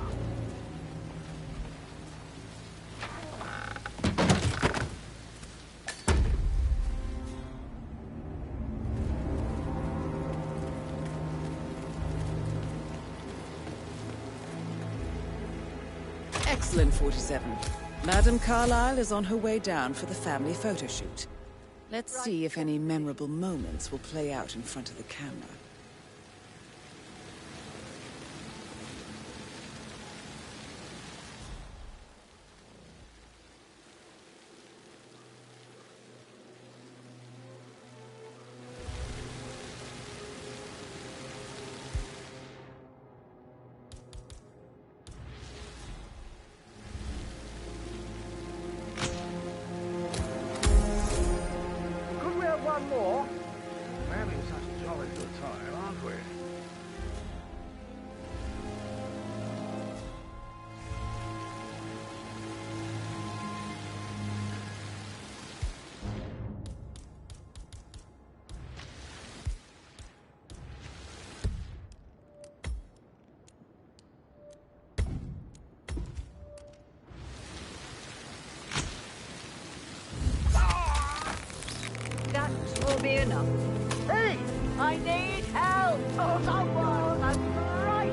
S3: Excellent, 47. Madame Carlyle is on her way down for the family photo shoot. Let's see if any memorable moments will play out in front of the camera.
S14: One more. We're having such a jolly good time, aren't we?
S17: That will be enough. Hey! I need help! Oh, someone! I'm right,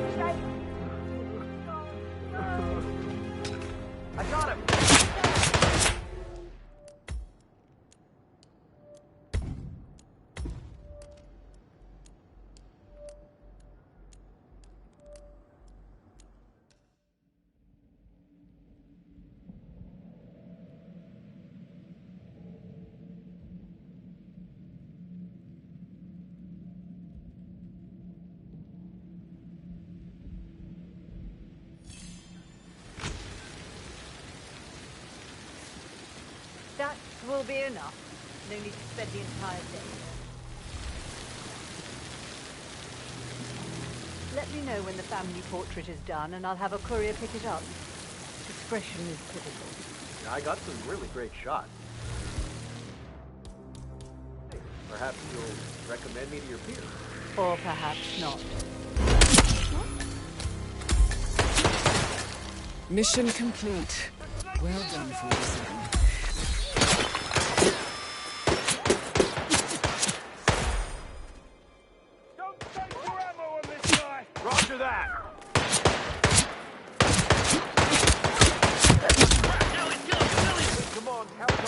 S17: will be enough. No need to spend the entire day. Let me know when the family portrait is done, and I'll have a courier pick it up. Discretion is critical.
S2: I got some really great shots. Hey, perhaps you'll recommend me to your peers.
S17: Or perhaps not.
S3: Mission complete. Well done, 47.
S2: Roger that! Come on, help me.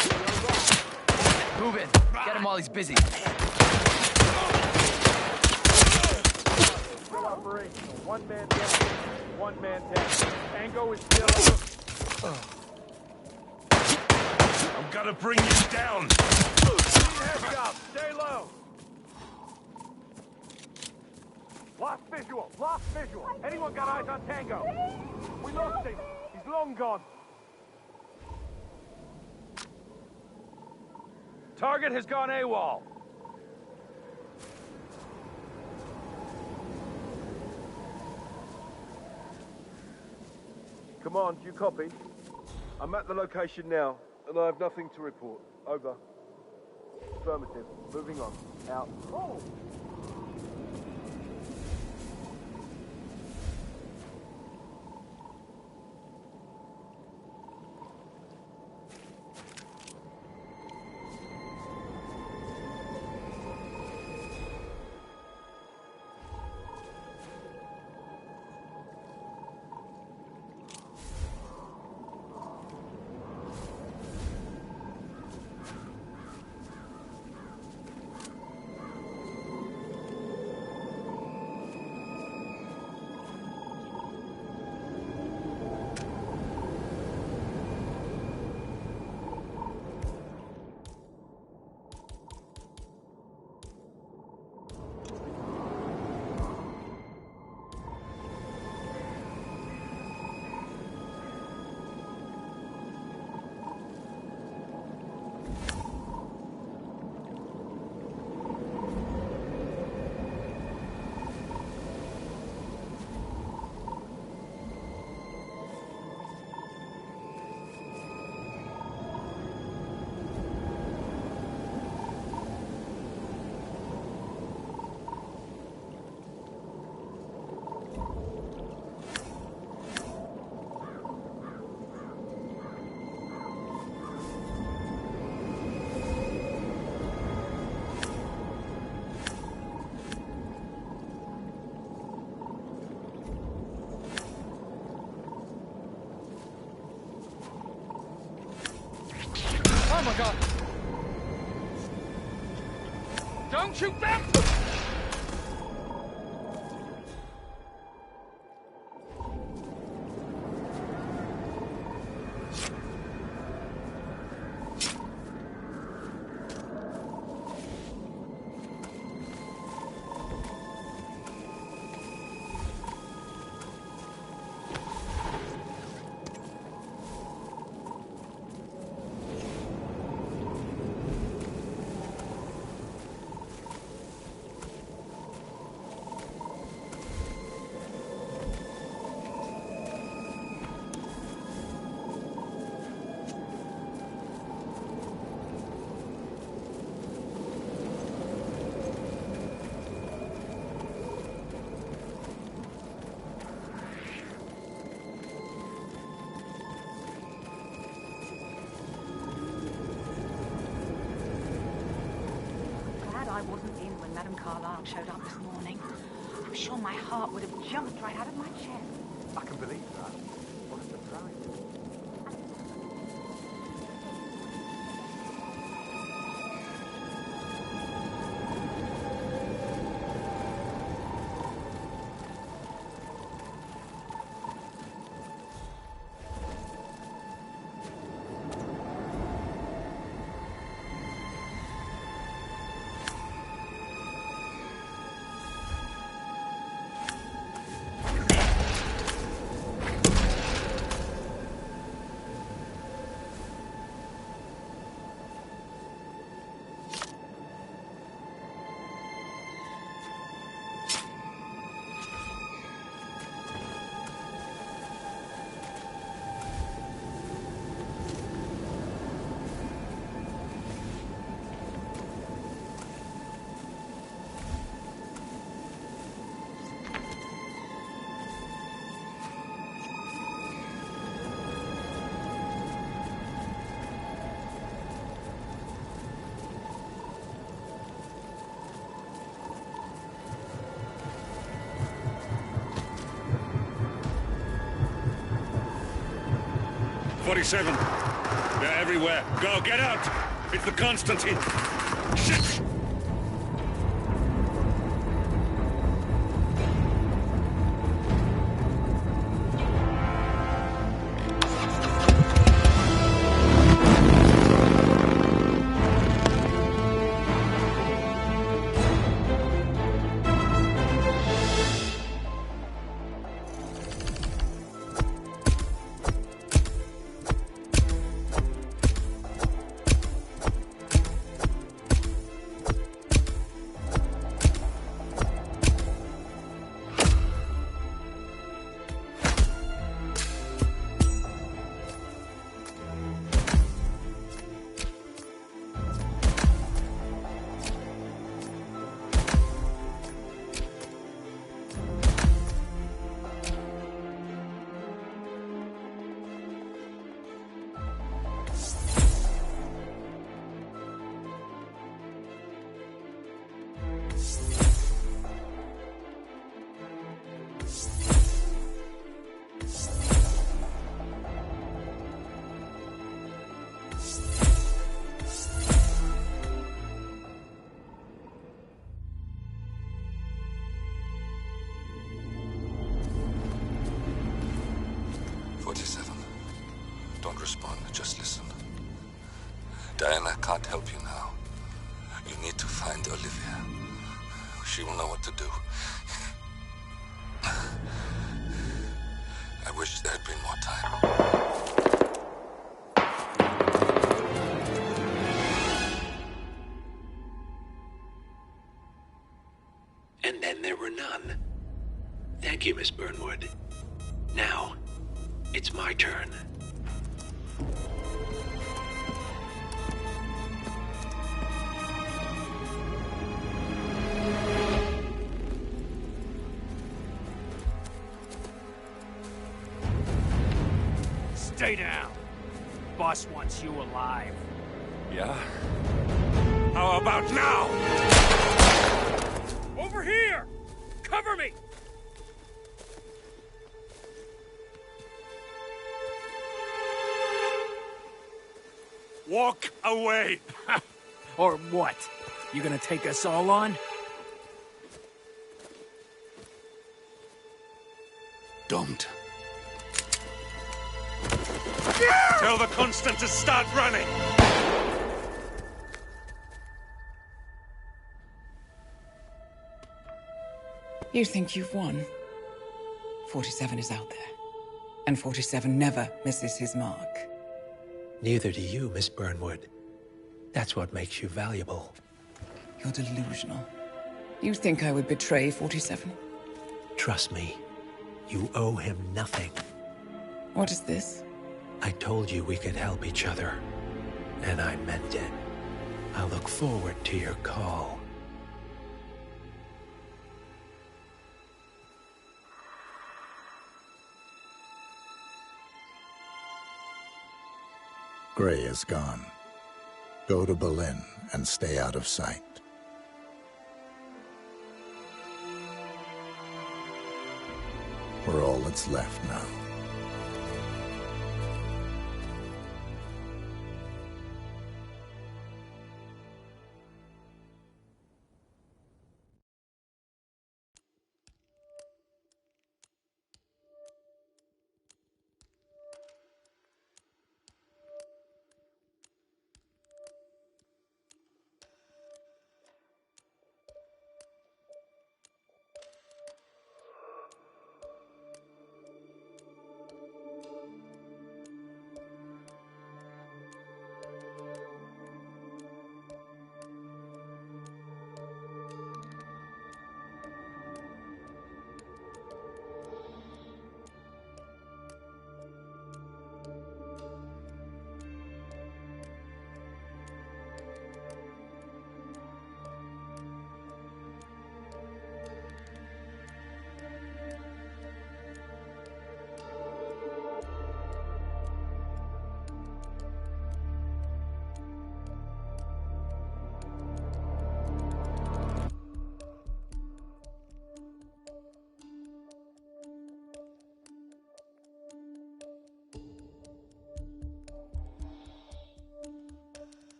S7: Move in. Get him while he's busy.
S2: Still operational. One man down. One man down. Tango is still...
S20: I'm gonna bring you down.
S2: Heads up. Stay low. Lost visual! Lost visual! Anyone got eyes on Tango? We lost him! He's long gone! Target has gone AWOL! Come on, do you copy? I'm at the location now, and I have nothing to report. Over. Affirmative. Moving on. Out. Oh!
S5: Oh my god! Don't shoot them!
S12: I wasn't in when Madame Carlyle showed up this morning. I'm sure my heart would have jumped right out of my chest.
S2: I can believe that. What a surprise.
S7: 47. They're everywhere. Go, get out! It's the Constantine. Shit!
S9: Don't respond, just listen. Diana can't help you now. You need to find Olivia. She will know what to do. I wish there had been more time.
S23: And then there were none. Thank you, Miss Burnwood. Now, it's my turn.
S22: Stay down. Boss wants you alive.
S7: Yeah? How about now?
S22: Over here! Cover me!
S7: Walk away!
S22: Or what? You gonna take us all on?
S7: Don't. Tell the Constant to start running!
S3: You think you've won? 47 is out there. And 47 never misses his mark.
S24: Neither do you, Miss Burnwood. That's what makes you valuable.
S3: You're delusional. You think I would betray 47?
S24: Trust me, you owe him nothing.
S3: What is this?
S24: I told you we could help each other, and I meant it. I look forward to your call.
S1: Gray is gone. Go to Berlin and stay out of sight. We're all that's left now.